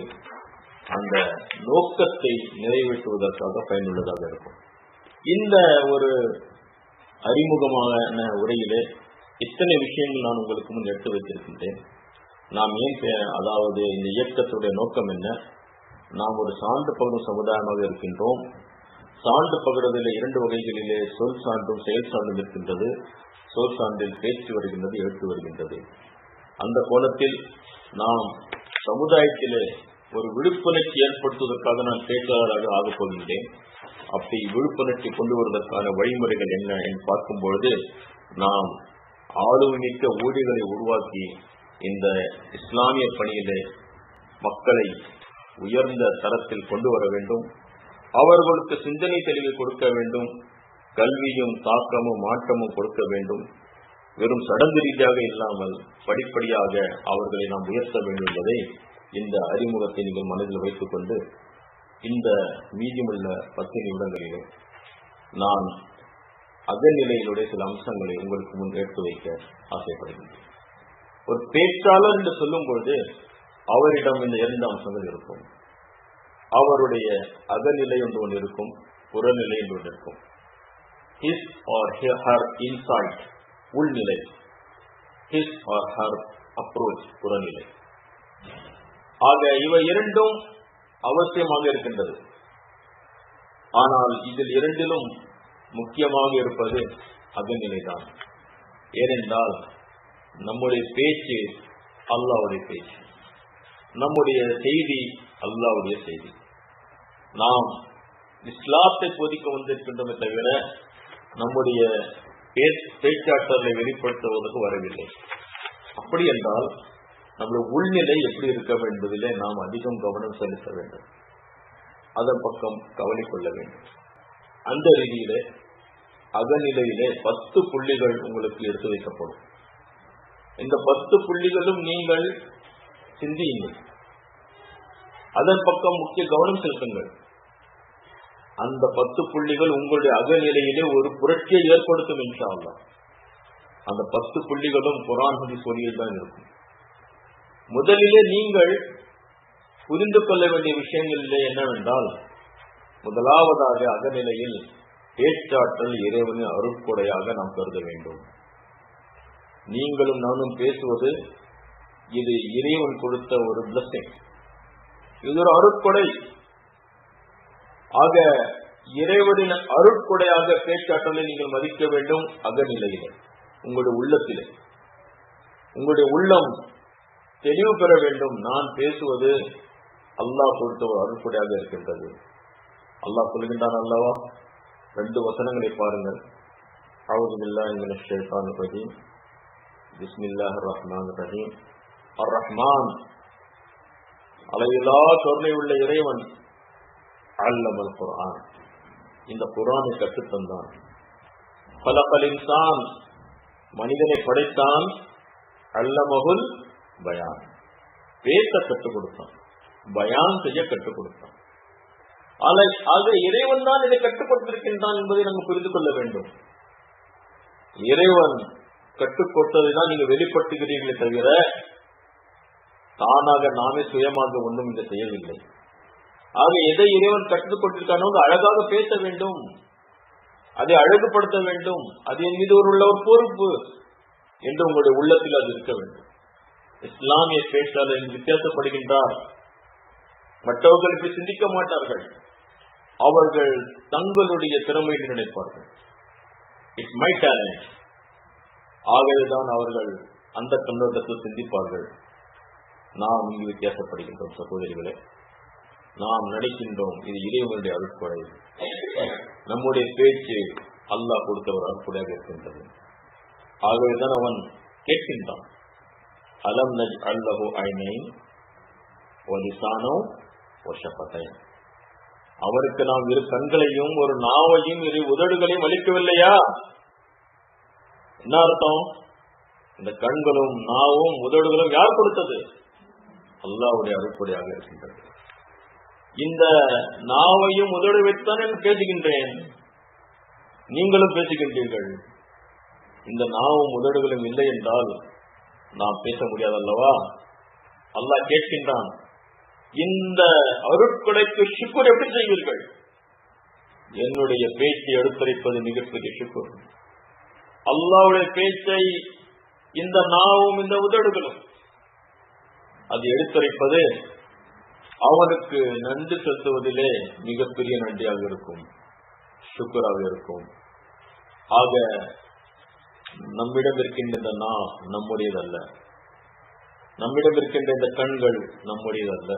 அந்த நோக்கத்தை நிறைவேற்றுவதற்காக பயனுள்ளதாக இருக்கும். இந்த ஒரு அறிமுகமான உரையிலே இத்தனை விஷயங்கள் நான் உங்களுக்கு முன் எடுத்து வைத்திருக்கின்றேன். நாம் அதாவது இந்த இயக்கத்துடைய நோக்கம் என்ன? நாம் ஒரு சான்று பகரும் சமுதாயமாக இருக்கின்றோம். சான்று பகருவதில் 2 வகைகளிலே சொல் சான்றும் செயல் சான்றும் இருக்கின்றது. சொல் சான்றில் பேச்சு வருகின்றது, எழுத்து வருகின்றது. அந்த கோணத்தில் நாம் சமுதாயத்திலே ஒரு விழிப்புணர்ச்சி ஏற்படுத்துவதற்காக நான் பேச்சாளராக ஆகப் போகின்றேன். அப்படி விழிப்புணர்ச்சி கொண்டு வருவதற்கான வழிமுறைகள் என்ன என்று பார்க்கும் பொழுது, நாம் ஆளுமைமிக்க ஊழியர்களை உருவாக்கி இந்த இஸ்லாமிய பணியிலே மக்களை உயர்ந்த தரத்தில் கொண்டு வர வேண்டும். அவர்களுக்கு சிந்தனை தெளிவை கொடுக்க வேண்டும். கல்வியும் தாக்கமும் மாற்றமும் கொடுக்க வேண்டும். வெறும் சடங்கு ரீதியாக இல்லாமல் படிப்படியாக அவர்களை நாம் உயர்த்த வேண்டும் என்பதை இந்த அறிமுகத்தை நீங்கள் மனதில் வைத்துக் கொண்டு இந்த மீதியுள்ள 10 நிமிடங்களிலே நான் அகநிலையினுடைய சில அம்சங்களை உங்களுக்கு முன் எடுத்து வைக்க ஆசைப்படுகின்றேன். ஒரு பேச்சாளர் என்று சொல்லும் பொழுது அவரிடம் இந்த 2 அம்சங்கள் இருக்கும். அவருடைய அகநிலை என்று ஒன்று இருக்கும், புறநிலை என்று ஒன்று இருக்கும். his or her insight, உள்நிலை, his or her approach, புறநிலை. ஆக இவை 2ம் அவசியமாக இருக்கின்றது. ஆனால் இதில் 2லும் முக்கியமாக இருப்பது அகநிலைதான். ஏனென்றால் நம்முடைய பேச்சு அல்லாஹ்வுடைய பேச்சு, நம்முடைய செய்தி அல்லாஹ்வுடைய செய்தி. நாம் இஸ்லாத்தை போதிக்க வந்திருக்கின்றோமே தவிர நம்முடைய பேச்சாற்றலை வெளிப்படுத்துவதற்கு வரவில்லை. அப்படி என்றால் நம்முடைய உள்நிலை எப்படி இருக்க என்பதிலே நாம் அதிகம் கவனம் செலுத்த வேண்டும். அதன் பக்கம் கவலை கொள்ள வேண்டும். அந்த ரீதியிலே அகநிலையிலே 10 புள்ளிகள் உங்களுக்கு எடுத்து வைக்கப்படும். இந்த 10 புள்ளிகளும் நீங்கள் சிந்தியுங்கள். அதன் பக்கம் முக்கிய கவனம் செலுத்துங்கள். அந்த 10 புள்ளிகள் உங்களுடைய அகநிலையிலே ஒரு புரட்சியை ஏற்படுத்தும் இன்ஷா அல்லாஹ். அந்த 10 புள்ளிகளும் குர்ஆன் ஹதீஸ் வழியில் தான் இருக்கும். முதலிலே நீங்கள் புரிந்து கொள்ள வேண்டிய விஷயங்களிலே என்னவென்றால், முதலாவதாக அகநிலையில் பேச்சாற்றல் இறைவனின் அருட்கொடையாக நாம் கருத வேண்டும். நீங்களும் நானும் பேசுவது இது இறைவன் கொடுத்த ஒரு பிளஸிங், இது ஒரு அருட்கொடை. ஆக இறைவனின் அருட்கொடையாக பேச்சாற்றலை நீங்கள் மதிக்க வேண்டும். அகநிலையிலே உங்களுடைய உள்ளத்திலே உங்களுடைய உள்ளம் தெளிவு பெற வேண்டும். நான் பேசுவது அல்லாஹ் கொடுத்த ஒரு அருட்கொடையாக இருக்கின்றது. அல்லாஹ் சொல்கின்றான் அல்லவா, 2 வசனங்களை பாருங்கள். அஊது பில்லாஹி மினஷ் ஷைத்தானிர் ரஜீம். பிஸ்மில்லாஹிர் ரஹ்மானிர் ரஹீம். அர் ரஹ்மான், அளவிலா கருணை உள்ள இறைவன், அல்லமல் குர்ஆன், இந்த குர்ஆனை கற்றுத் தந்தான். கலகல் இன்சான், மனிதனை படைத்தான். அல்லமஹுல் பயான், பேச கற்றுக் கொடுத்தான், பயான் செய்ய கற்றுக் கொடுத்தான். ஆக இறைவன் தான் இதை கற்றுக் கொடுத்திருக்கின்றான் என்பதை நம்ம புரிந்து கொள்ள வேண்டும். இறைவன் கற்றுக் கொடுத்ததை தான் நீங்க வெளிப்படுத்துகிறீர்களே தவிர தானாக நாமே சுயமாக ஒன்றும் இதை செய்யவில்லை. ஆக எதை இறைவன் கற்றுக் கொடுத்திருக்கானோ அழகாக பேச வேண்டும், அதை அழகுபடுத்த வேண்டும், அது என் மீது உள்ள ஒரு பொறுப்பு என்று உங்களுடைய உள்ளத்தில் அது இருக்க வேண்டும். இஸ்லாமிய பேச்சாளர் வித்தியாசப்படுகின்றார். மற்றவர்களுக்கு சிந்திக்க மாட்டார்கள், அவர்கள் தங்களுடைய திறமையை நினைப்பார்கள். It's my talent. ஆகவேதான் அவர்கள் அந்த கண்ணோட்டத்தில் சிந்திப்பார்கள். நாம் இங்கு வித்தியாசப்படுகின்றோம் சகோதரிகளே. நாம் நினைக்கின்றோம் இது இறைவனுடைய அருட்கொடை, நம்முடைய பேச்சு அல்லாஹ் கொடுத்த ஒரு அருட்கொடையாக இருக்கின்றது. ஆகவேதான் அவன் கேட்கின்றான், அலம் நஜ்அல் லஹு ஐனைன் வ லிசானோ வ ஷஃபதைன், அவருக்கு நாம் 2 கண்களையும் ஒரு நாவையும் 2 உதடுகளையும் அளிக்கவில்லையா? என்ன அர்த்தம்? இந்த கண்களும் நாவும் உதடுகளும் யார் கொடுத்தது? அல்லாஹ்வுடைய அருட்கொடையாக இருக்கின்றது. இந்த நாவையும் உதடு வைத்தான் நான் பேசுகின்றேன், நீங்களும் பேசுகின்றீர்கள். இந்த நாவும் உதடுகளும் இல்லை என்றால் நாம் பேச முடியாது அல்லவா? அல்லாஹ் கேட்கின்றான், இந்த அருட்கொடைக்கு ஷுக்ர் எப்படி செய்வீர்கள்? என்னுடைய பேச்சை எடுத்துரைப்பது மிகப்பெரிய ஷுக்ர். அல்லாஹ்வுடைய பேச்சை இந்த நாவும் இந்த உதடுகளும் அது எடுத்துரைப்பது அவனுக்கு நன்றி செலுத்துவதிலே மிகப்பெரிய நன்றியாக இருக்கும், ஷுக்ராக இருக்கும். ஆக நம்மிடம் இருக்கின்ற இந்த நா நம்முடையதல்ல, நம்மிடம் இருக்கின்ற இந்த கண்கள் நம்முடையதல்ல.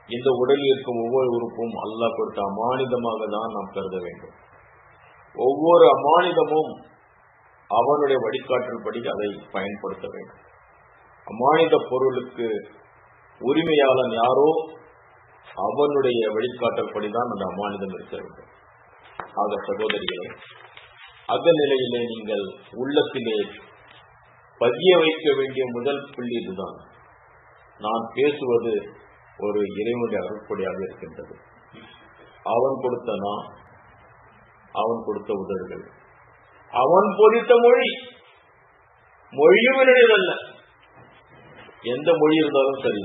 இந்த உடலில் இருக்கும் ஒவ்வொரு உறுப்பும் அல்லாஹ் கொடுத்த அமானிதமாக தான் நாம் கருத வேண்டும். ஒவ்வொரு அமானிதமும் அவனுடைய வழிகாட்டல் படி அதை பயன்படுத்த வேண்டும். அமானித பொருளுக்கு உரிமையாளன் யாரோ அவனுடைய வழிகாட்டல் படிதான் அந்த அமானிதம் இருக்க வேண்டும். ஆக சகோதரிகளே, அகநிலையிலே நீங்கள் உள்ளத்திலே பதிய வைக்க வேண்டிய முதல் புள்ளி இதுதான். நான் பேசுவது ஒரு இறைவனுடைய அருட்கொடையாக இருக்கின்றது. அவன் கொடுத்த நான், அவன் கொடுத்த உதடுகள், அவன் போதித்த மொழி, மொழியும் என்னுடையதல்ல. எந்த மொழி இருந்தாலும் சரி,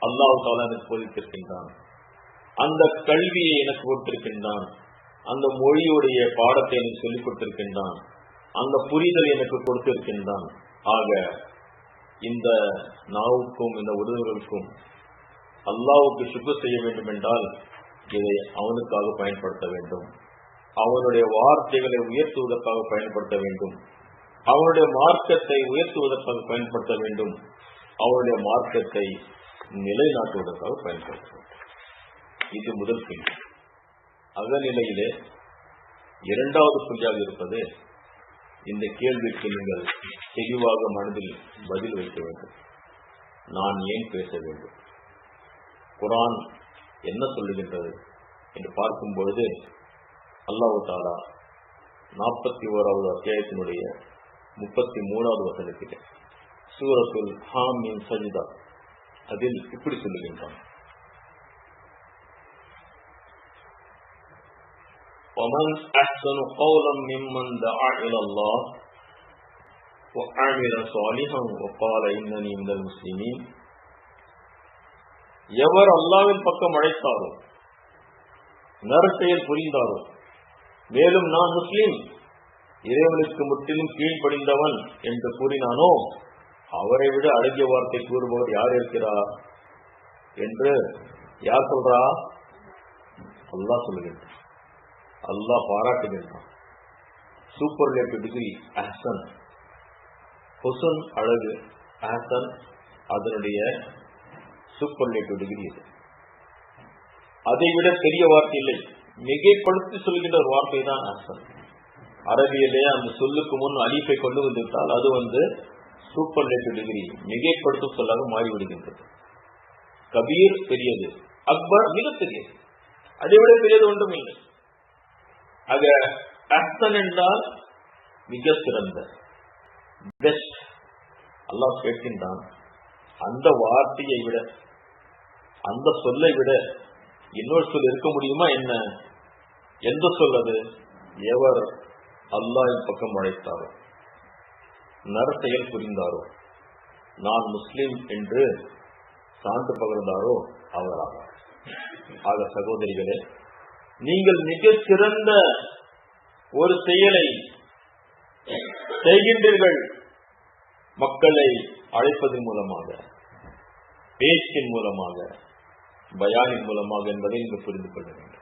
அல்லாஹ் தஆலா எனக்கு போதித்திருக்கின்றான், அந்த கல்வியை எனக்கு கொடுத்திருக்கின்றான், அந்த மொழியுடைய பாடத்தை எனக்கு சொல்லிக் கொடுத்திருக்கின்றான், அந்த புரிதல் எனக்கு கொடுத்திருக்கின்றான். ஆக இந்த நாவுக்கும் இந்த உதடுகளுக்கும் அல்லாஹ்வுக்கு ஷுக்ர் செய்ய வேண்டும் என்றால் இதை அவனுக்காக பயன்படுத்த வேண்டும். அவனுடைய வார்த்தைகளை உயர்த்துவதற்காக பயன்படுத்த வேண்டும். அவனுடைய மார்க்கத்தை உயர்த்துவதற்காக பயன்படுத்த வேண்டும். அவனுடைய மார்க்கத்தை நிலைநாட்டுவதற்காக பயன்படுத்த வேண்டும். இது முதல் கேள்வி. அகநிலையிலே 2வது புள்ளியாக இருப்பது, இந்த கேள்விக்கு நீங்கள் தெளிவாக மனதில் பதில் வைக்க வேண்டும். நான் ஏன் பேச வேண்டும்? குர்ஆன் என்ன சொல்லுகின்றது என்று பார்க்கும் பொழுது அல்லாஹ் தஆலா 41வது அத்தியாயத்தினுடைய 33வது வசனத்திலே சூரத்துல் ஹாமீம் சஜ்தா அதில் இப்படி சொல்லுகின்றான், وَمَنْ أَحْسَنُ قَوْلًا مِمَّنْ دَعَا إِلَى اللَّهِ وَعَمِلَ صَالِحًا وَقَالَ إِنَّنِي مِنَ الْمُسْلِمِينَ. எவர் அல்லாஹ்வின் பக்கம் அழைத்தாரோ, நற்செயல் புரிந்தாரோ, மேலும் நான் முஸ்லிம், இறைவனுக்கு முற்றிலும் கீழ்ப்படிந்தவன் என்று கூறினானோ, அவரை விட அழகிய வார்த்தை கூறுபவர் யார் இருக்கிறார் என்று யார் சொல்றா? அல்லாஹ் சொல்லுகின்றான். அல்லாஹ் பாராட்டுகின்றான். சூப்பர்லேட்டிவ் டிகிரி அஹ்சன், ஹுசன் அழகு, அஹ்சன் அதனுடைய சூப்பர்லேட்டிவ் டிகிரி இது. அதைவிட பெரிய வார்த்தை இல்லை. மிகைப்படுத்தி சொல்கின்ற ஒரு வார்த்தை தான் அஹ்சன். அரபியிலே அந்த சொல்லுக்கு முன் அலிஃபை கொண்டு வந்துவிட்டால் அது சூப்பர்லேட்டிவ் டிகிரி, மிகைப்படுத்தும் சொல்லாக மாறிவிடுகின்றது. கபீர் பெரியது, அக்பர் மிக பெரியது, அதைவிட பெரியது ஒன்றும் இல்லை. ஆக அஹ்சன் என்றால் மிக சிறந்த, பெஸ்ட். அல்லாஹ் கேட்கின்றான், அந்த வார்த்தையை விட, அந்த சொல்லை விட இன்னொரு சொல் இருக்க முடியுமா என்ன? எந்த சொல் அது? எவர் அல்லாஹ்வின் பக்கம் அழைத்தாரோ, நற்செயல் புரிந்தாரோ, நான் முஸ்லிம் என்று சான்று பகர்ந்தாரோ அவராக. ஆக சகோதரிகளே, நீங்கள் மிக சிறந்த ஒரு செயலை செய்கின்றீர்கள், மக்களை அழைப்பதன் மூலமாக, பேச்சின் மூலமாக, பயானின் மூலமாக என்பதை நீங்கள் புரிந்து கொள்ள வேண்டும்.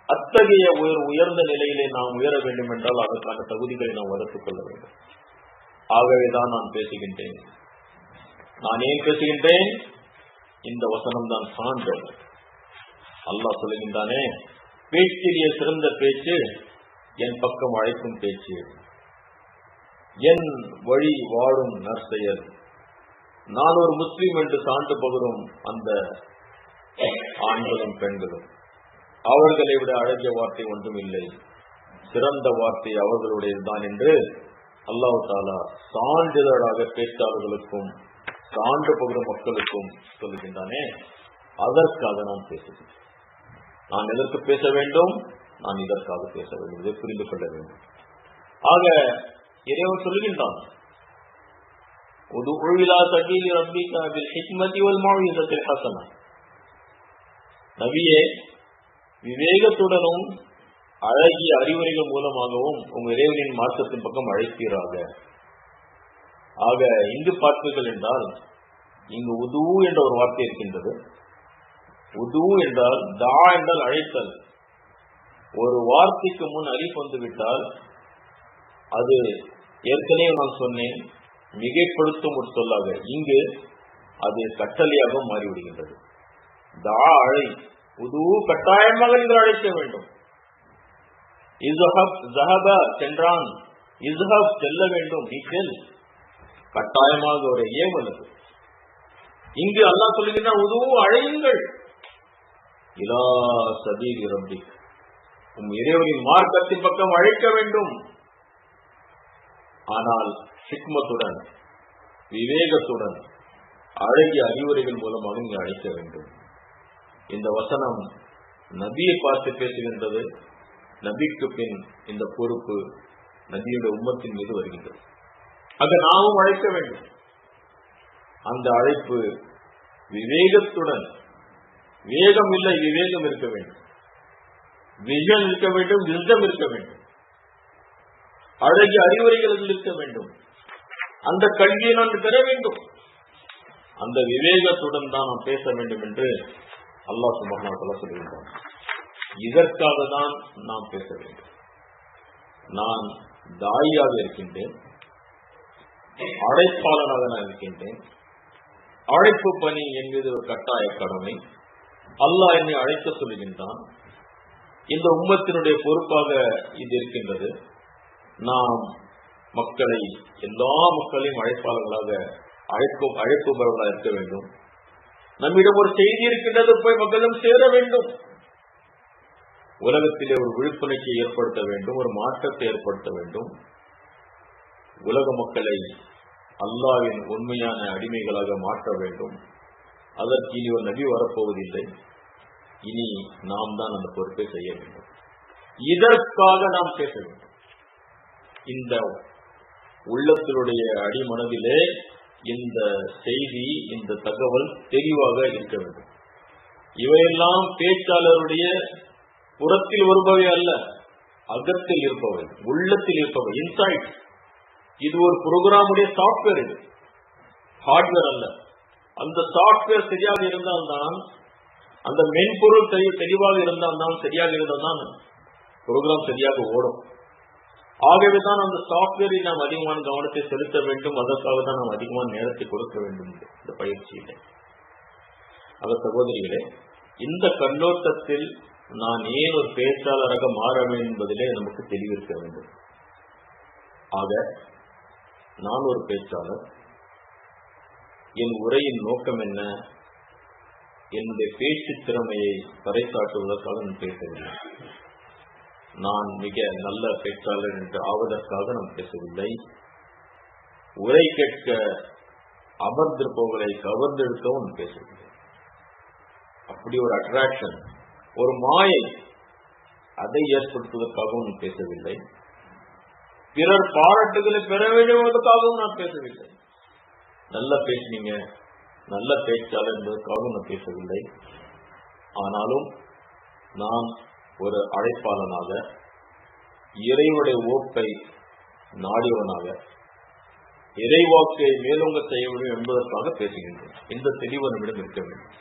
அத்தகைய உயர்ந்த நிலையிலே நாம் உயர வேண்டும் என்றால் அதற்கான தகுதிகளை நாம் வளர்த்துக் கொள்ள வேண்டும். ஆகவேதான் நான் பேசுகின்றேன். நான் ஏன் பேசுகின்றேன்? இந்த வசனம் தான் சான்று. அல்லாஹ் சொல்லுகின்றானே, பேச்சிலேயே சிறந்த பேச்சு என் பக்கம் அழைக்கும் பேச்சு, என் வழி வாழும் நற்செயல், நான் ஒரு முஸ்லிம் என்று சான்று பகரும் அந்த ஆண்களும் பெண்களும். அவர்களை விட அழகிய வார்த்தை ஒன்றும் இல்லை, சிறந்த வார்த்தை அவர்களுடையதுதான் என்று அல்லாஹ் தஆலா சான்றிதழாக பேச்சாளர்களுக்கும் சான்று பகரும் மக்களுக்கும் சொல்லுகின்றானே, அதற்காக நான் பேசுகிறேன். நான் எதற்கு பேச வேண்டும்? நான் இதற்காக பேச வேண்டும். இதை புரிந்து கொள்ள வேண்டும். ஆக இறைவன் சொல்லுகின்றான், உதுஉ இலா சபீலி ரப்பிக பில் ஹிக்மதி வல் மௌஇஸத்தில் ஹஸனா. நபியே, விவேகத்துடனும் அழகிய அறிவுரைகள் மூலமாகவும் உங்க இறைவனின் மார்க்கத்தின் பக்கம் அழைப்பீராக. ஆக இங்கு பார்ப்பீர்கள் என்றால், இங்கு உது என்ற ஒரு வார்த்தை இருக்கின்றது. உது என்றால், தா என்றால் அழைத்தல். ஒரு வார்த்தைக்கு முன் அலிஃப் வந்துவிட்டால் அது ஏற்கனவே நான் சொன்னேன், மிகைப்படுத்தும் ஒரு சொல்லாக, இங்கு அது கட்டளையாக மாறிவிடுகின்றது. தா அழை, உது கட்டாயமாக நீங்கள் அழைக்க வேண்டும். இஸ்ஹப் ஸஹப சென்றான், இஸ்ஹப் செல்ல வேண்டும், நீ செல், கட்டாயமாக ஒரு ஏவல். இங்கு அல்லாஹ் சொல்லுகின்றான், உது அழையுங்கள், இலா சபீலி ரப்பிக், உம் இறைவனின் மார்க்கத்தின் பக்கம் அழைக்க வேண்டும். ஆனால் ஹிக்மத்துடன், விவேகத்துடன், அழகிய அறிவுரைகள் மூலமாக நீங்க அழைக்க வேண்டும். இந்த வசனம் நபியை பார்த்து பேசுகின்றது. நபிக்கு பின் இந்த பொறுப்பு நபியுடைய உம்மத்தின் மீது வருகின்றது. ஆக நாமும் அழைக்க வேண்டும். அந்த அழைப்பு விவேகத்துடன், வேகம் இல்லை, விவேகம் இருக்க வேண்டும், விஷன் இருக்க வேண்டும், விஸ்டம் இருக்க வேண்டும், அழகிய அறிவுரைகள் இருக்க வேண்டும். அந்த கல்வியை நான் பெற வேண்டும். அந்த விவேகத்துடன் தான் நாம் பேச வேண்டும் என்று அல்லாஹ் சுப்ஹானஹு வ தஆலா சொல்கிறார். இதற்காக தான் நாம் பேச வேண்டும். நான் தாயியாக இருக்கின்றேன், அழைப்பாளராக நான் இருக்கின்றேன். அழைப்பு பணி என் மீது ஒரு கட்டாய கடமை. அல்லாஹ் என்னை அழைக்க சொல்லுகின்றான். இந்த உம்மத்தினுடைய பொறுப்பாக இது இருக்கின்றது. நாம் மக்களை, எல்லா மக்களையும் அழைப்பாளர்களாக, அழைப்புபவர்களாக இருக்க வேண்டும். நம்மிடம் ஒரு செய்தி இருக்கின்றது, போய் மக்களிடம் சேர வேண்டும். உலகத்திலே ஒரு விழிப்புணர்ச்சியை ஏற்படுத்த வேண்டும், ஒரு மாற்றத்தை ஏற்படுத்த வேண்டும். உலக மக்களை அல்லாஹ்வின் உண்மையான அடிமைகளாக மாற்ற வேண்டும். அதற்கு இனி ஒரு நபி வரப்போவதில்லை. இனி நாம் தான் அந்த பொறுப்பை செய்ய வேண்டும். இதற்காக நாம் பேச வேண்டும். இந்த உள்ளத்தினுடைய அடிமனதிலே இந்த செய்தி, இந்த தகவல் தெளிவாக இருக்க வேண்டும். இவையெல்லாம் பேச்சாளருடைய புறத்தில் வருபவை அல்ல, அகத்தில் இருப்பவை, உள்ளத்தில் இருப்பவை, இன்சைட். இது ஒரு புரோகிராமுடைய சாப்ட்வேர், இது ஹார்ட்வேர் அல்ல. அந்த சாப்ட்வேர் சரியாக இருந்தால்தான், அந்த மென்பொருள் தெளிவாக இருந்தால்தான், சரியாக இருந்தால்தான் புரோகிராம் சரியாக ஓடும். ஆகவேதான் அந்த சாப்ட்வேரில் நாம் அதிகமான கவனத்தை செலுத்த வேண்டும். அதற்காக தான் நாம் அதிகமான நேரத்தை கொடுக்க வேண்டும் இந்த பயிற்சியிலே. அவர் சகோதரிகளே, இந்த கண்ணோட்டத்தில் நான் ஏன் ஒரு பேச்சாளராக மாற வேண்டும் என்பதிலே நமக்கு தெளிவிருக்க வேண்டும். ஆக நான் ஒரு பேச்சாளர், என் உரையின் நோக்கம் என்ன, என்னுடைய பேச்சு திறமையை பறைசாட்டுவதற்காக நான் பேசவில்லை. நான் மிக நல்ல பேச்சாளர் என்று ஆவதற்காக நான் பேசவில்லை. உரை கேட்க அமர்ந்திருப்பவர்களை கவர்ந்தெடுக்கவும் பேசவில்லை. அப்படி ஒரு அட்ராக்ஷன், ஒரு மாயை, அதை ஏற்படுத்துவதற்காகவும் பேசவில்லை. பிறர் பாராட்டுகளை பெற வேண்டுவதற்காகவும் நான் பேசவில்லை. நல்ல பேசினீங்க, நல்ல பேச்சாளர் என்பதற்காகவும் நான் பேசவில்லை. ஆனாலும் நான் ஒரு அழைப்பாளனாக, இறைவனுடைய ஓப்பை நாடியவனாக, இறைவாக்கை மேலோங்க செய்ய வேண்டும் என்பதற்காக பேசுகின்றேன். இந்த தெளிவு நம்மிடம் இருக்க வேண்டும்.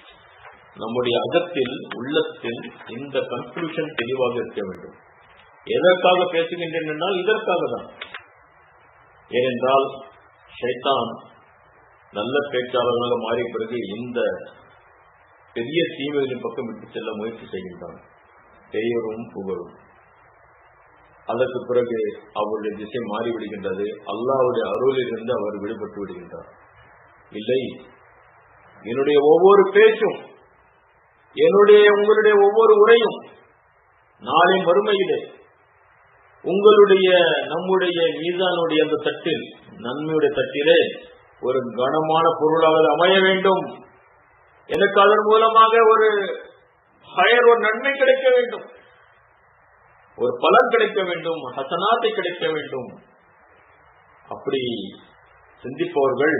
நம்முடைய அகத்தில், உள்ளத்தில் இந்த கன்க்ளூஷன் தெளிவாக இருக்க வேண்டும். எதற்காக பேசுகின்றேன் என்றால் இதற்காக தான். ஏனென்றால் ஷைத்தான் நல்ல பேச்சாளர்களாக மாறிய பிறகு இந்த பெரிய தீமைகளின் பக்கம் விட்டு செல்ல முயற்சி செய்கின்றான். பெயரும் புகழும். அதற்கு பிறகு அவருடைய திசை மாறிவிடுகின்றது. அல்லாஹ்வுடைய அருளிலிருந்து அவர் விடுபட்டு விடுகின்றார். இல்லை, என்னுடைய ஒவ்வொரு பேச்சும், உங்களுடைய ஒவ்வொரு உரையும் நாளை மறுமையிலே நம்முடைய மீதானுடைய அந்த தட்டில், நன்மையுடைய தட்டிலே ஒரு கனமான பொருளாக அமைய வேண்டும். எனக்கு அதன் மூலமாக ஒரு நன்மை கிடைக்க வேண்டும், ஒரு பலன் கிடைக்க வேண்டும், ஹசனாத்தை கிடைக்க வேண்டும். அப்படி சிந்திப்பவர்கள்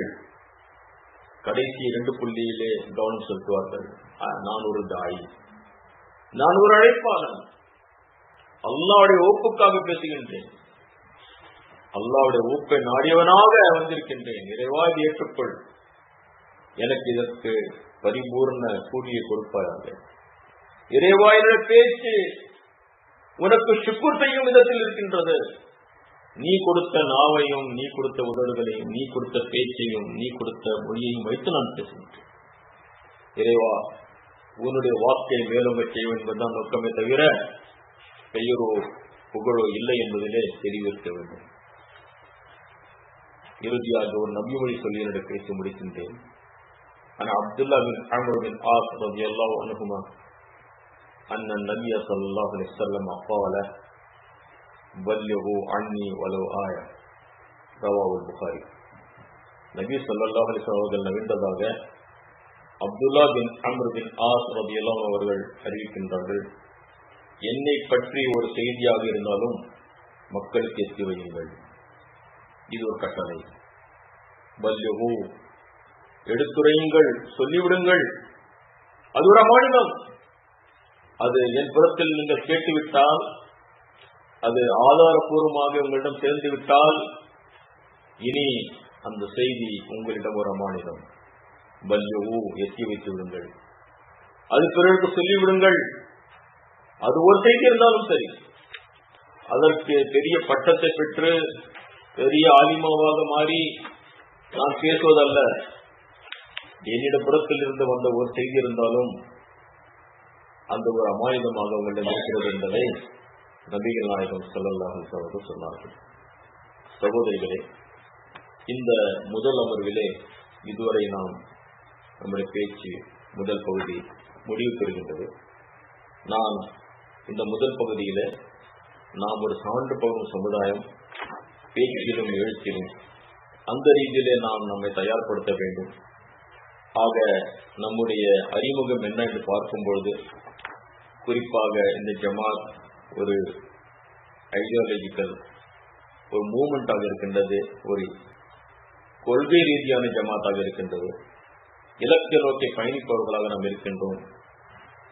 கடைசி 2 புள்ளியிலே கவனம் செலுத்துவார்கள். நான் ஒரு தாய், நான் ஒரு அழைப்பாளன், அல்லாஹ்வுடைய ஓப்புக்காக பேசுகின்றேன், அல்லாஹ்வுடைய ஓப்பை நாடியவனாக வந்திருக்கின்றேன். இறைவா, ஏற்றுக்கொள், எனக்கு இதற்கு பரிபூர்ண கூலியை கொடுப்பாயாக. இறைவா, என்னுடைய பேச்சு உனக்கு ஷுக்ர் செய்யும் விதத்தில் இருக்கின்றது. நீ கொடுத்த நாவையும், நீ கொடுத்த உதடுகளையும், நீ கொடுத்த பேச்சையும், நீ கொடுத்த மொழியையும் வைத்து நான் பேசுகின்றேன். இறைவா, உன்னுடைய வாக்கை மேலோங்க செய்யும் என்பதுதான் நோக்கமே தவிர பெயரோ புகழோ இல்லை என்பதிலே தெளிவிருக்க வேண்டும். இறுதியாக ஒரு நபிமொழி சொல்லி என்னுடைய பேசி முடிக்கின்றேன். ஆனால் அப்துல்லா பின் அம்ர் பின் ஆஸ் ரலியல்லாஹு அன்ஹுமா أن النبي صلى الله عليه وسلم قال بلغوا عني ولو آية رواه البخاري. நபி ஸல்லல்லாஹு அலைஹி வஸல்லம் அவர்கள் நவின்றதாக அப்துல்லா பின் அம்ர் பின் ஆஸ் ரலியல்லாஹு அன்ஹு அவர்கள் அறிவிக்கின்றார்கள், என்னை பற்றி ஒரு செய்தியாக இருந்தாலும் மக்களுக்கு எத்தி வையுங்கள். இது ஒரு கட்டளை. பல்லுகு, எடுத்துரையுங்கள், சொல்லிவிடுங்கள். அது ஒரு அமானிதம். அது என் புறத்தில் நீங்கள் கேட்டுவிட்டால், அது ஆதாரபூர்வமாக உங்களிடம் சேர்ந்துவிட்டால், இனி அந்த செய்தி உங்களிடம் ஒரு அமானிதம். பல்லுகு, எத்தி வைத்து விடுங்கள். அது பிறருக்கு சொல்லிவிடுங்கள். அது ஒரு செய்தி இருந்தாலும் சரி, அதற்கு பெரிய பட்டத்தை பெற்று பெரிய ஆலிமாவாக மாறி நான் பேசுவதல்ல. என்னிட புறத்தில் இருந்து வந்த ஒரு செய்தி இருந்தாலும் அந்த ஒரு அமானிதமாக உங்களிடம் இருக்கிறது என்பதை நபிகள் நாயகம் ஸல்லல்லாஹு அலைஹி வஸல்லம் சொன்னார்கள். சகோதரிகளே, இந்த முதல் அமர்விலே இதுவரை நாம் நம்முடைய பேச்சு முதல் பகுதி முடிவு பெறுகின்றது. நான் இந்த முதல் பகுதியில நாம் ஒரு சான்று பகரும் சமுதாயம், பேச்சிலும் எழுத்திலும் அந்த ரீதியிலே நாம் நம்மை தயார்படுத்த வேண்டும். ஆக நம்முடைய அறிமுகம் என்ன என்று பார்க்கும்பொழுது, குறிப்பாக இந்த ஜமாத் ஒரு ஐடியாலஜிக்கல் ஒரு மூவ்மெண்டாக இருக்கின்றது, ஒரு கொள்கை ரீதியான ஜமாத்தாக இருக்கின்றது. இலக்கிய நோக்கி பயணிப்பவர்களாக நாம் இருக்கின்றோம்.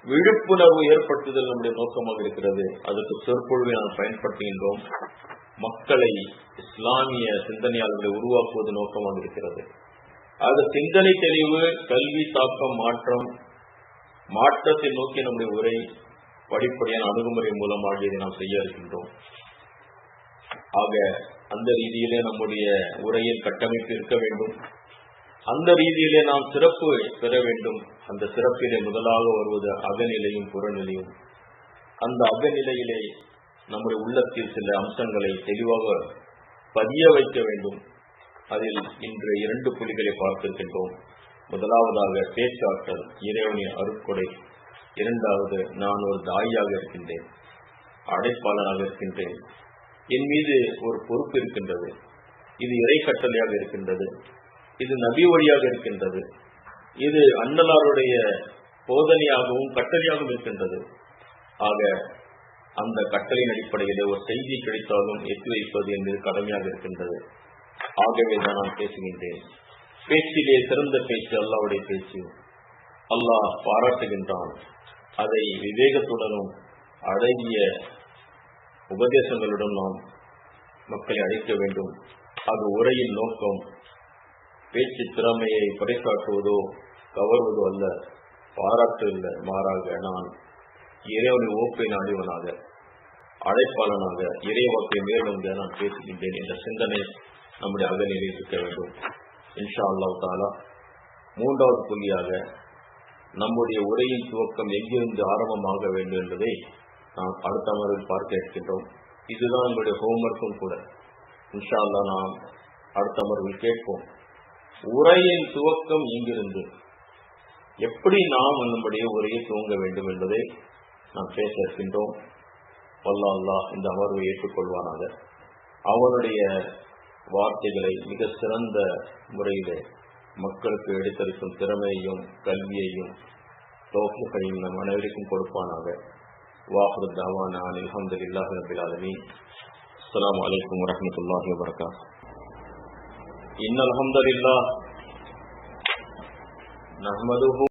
விழிப்புணர்வு ஏற்படுத்துதல் நம்முடைய நோக்கமாக இருக்கிறது. அதற்கு சொற்பொழிவை நாம் பயன்படுத்துகின்றோம். மக்களை இஸ்லாமிய சிந்தனையாளர்களை உருவாக்குவது நோக்கமாக இருக்கிறது. அது சிந்தனை தெளிவு, கல்வி, தாக்கம், மாற்றத்தை நோக்கி நம்முடைய உரை படிப்படியான அணுகுமுறை மூலமாக இதை நாம் செய்ய இருக்கின்றோம். ஆக அந்த ரீதியிலே நம்முடைய உரையில் கட்டமைப்பு இருக்க வேண்டும். அந்த ரீதியிலே நாம் சிறப்பு பெற வேண்டும். அந்த சிறப்பிலே முதலாக வருவது அகநிலையும் புறநிலையும். அந்த அகநிலையிலே நம்முடைய உள்ளத்தில் சில அம்சங்களை தெளிவாக பதிய வைக்க வேண்டும். அதில் இன்று 2 புள்ளிகளை பார்த்திருக்கின்றோம். முதலாவதாக பேச்சாற்றல், இறைவனின் அருட்கொடை. இரண்டாவது, நான் ஒரு தாயாக இருக்கின்றேன், அழைப்பாளராக இருக்கின்றேன், என் மீது ஒரு பொறுப்பு இருக்கின்றது, இது இறை கட்டளையாக இருக்கின்றது, இது நபி வழியாக இருக்கின்றது, இது அன்னலாருடைய போதனையாகவும் கட்டளையாகவும் இருக்கின்றது. ஆக அந்த கட்டளையின் அடிப்படையிலே ஒரு செய்தி கிடைத்தாலும் எத்தி வைப்பது என்பது கடமையாக இருக்கின்றது. ஆகவே தான் நான் பேசுகின்றேன். பேச்சிலே சிறந்த பேச்சு அல்லாஹ்வுடைய பேச்சு. அல்லாஹ் பாராட்டுகின்றான். அதை விவேகத்துடனும் அழகிய உபதேசங்களுடன் நாம் மக்களை அழைக்க வேண்டும். அது உரையின் நோக்கம் பேச்சு திறமையை பறைசாற்றுவதோ கவர்வதோ அல்ல, பாராட்டு அல்ல. மாறாக நான் இறைவனின் ஓப்பை நாடிவனாக, அழைப்பாளனாக, இறைவாக்கை மேலோங்க நான் பேசுகின்றேன் என்ற சிந்தனை நம்முடைய அகநிலையில் இருக்க வேண்டும். இன்ஷா அல்லாஹ் தஆலா 3வது புள்ளியாக நம்முடைய உரையின் துவக்கம் எங்கிருந்து ஆரம்பமாக வேண்டும் என்பதை நாம் அடுத்த அமர்வில் பார்க்க இருக்கின்றோம். இதுதான் நம்முடைய ஹோம்ஒர்க்கும் கூட. இன்ஷா அல்லாஹ் நாம் அடுத்த அமர்வில் கேட்போம். உரையின் துவக்கம் எங்கிருந்து, எப்படி நாம் நம்முடைய உரையை துவங்க வேண்டும் என்பதை நாம் பேச இருக்கின்றோம். வல்லா அல்லாஹ் இந்த அமர்வை ஏற்றுக்கொள்வானாக. அவனுடைய வார்த்தைகளை மிக சிறந்த முறையிலே மக்களுக்கு எடுத்தளிக்கும் திறமையையும் கல்வியையும் தௌஃபீகையும் நம் அனைவருக்கும் கொடுப்பானாக. வாஹிரு தஅவானா அல்ஹம்துலில்லாஹி ரப்பில் ஆலமீன். அஸ்ஸலாமு அலைக்கும் வரஹ்மத்துல்லாஹி வபரகாத்துஹு. இன்னல் ஹம்தலில்லாஹ் நஹ்மதுஹு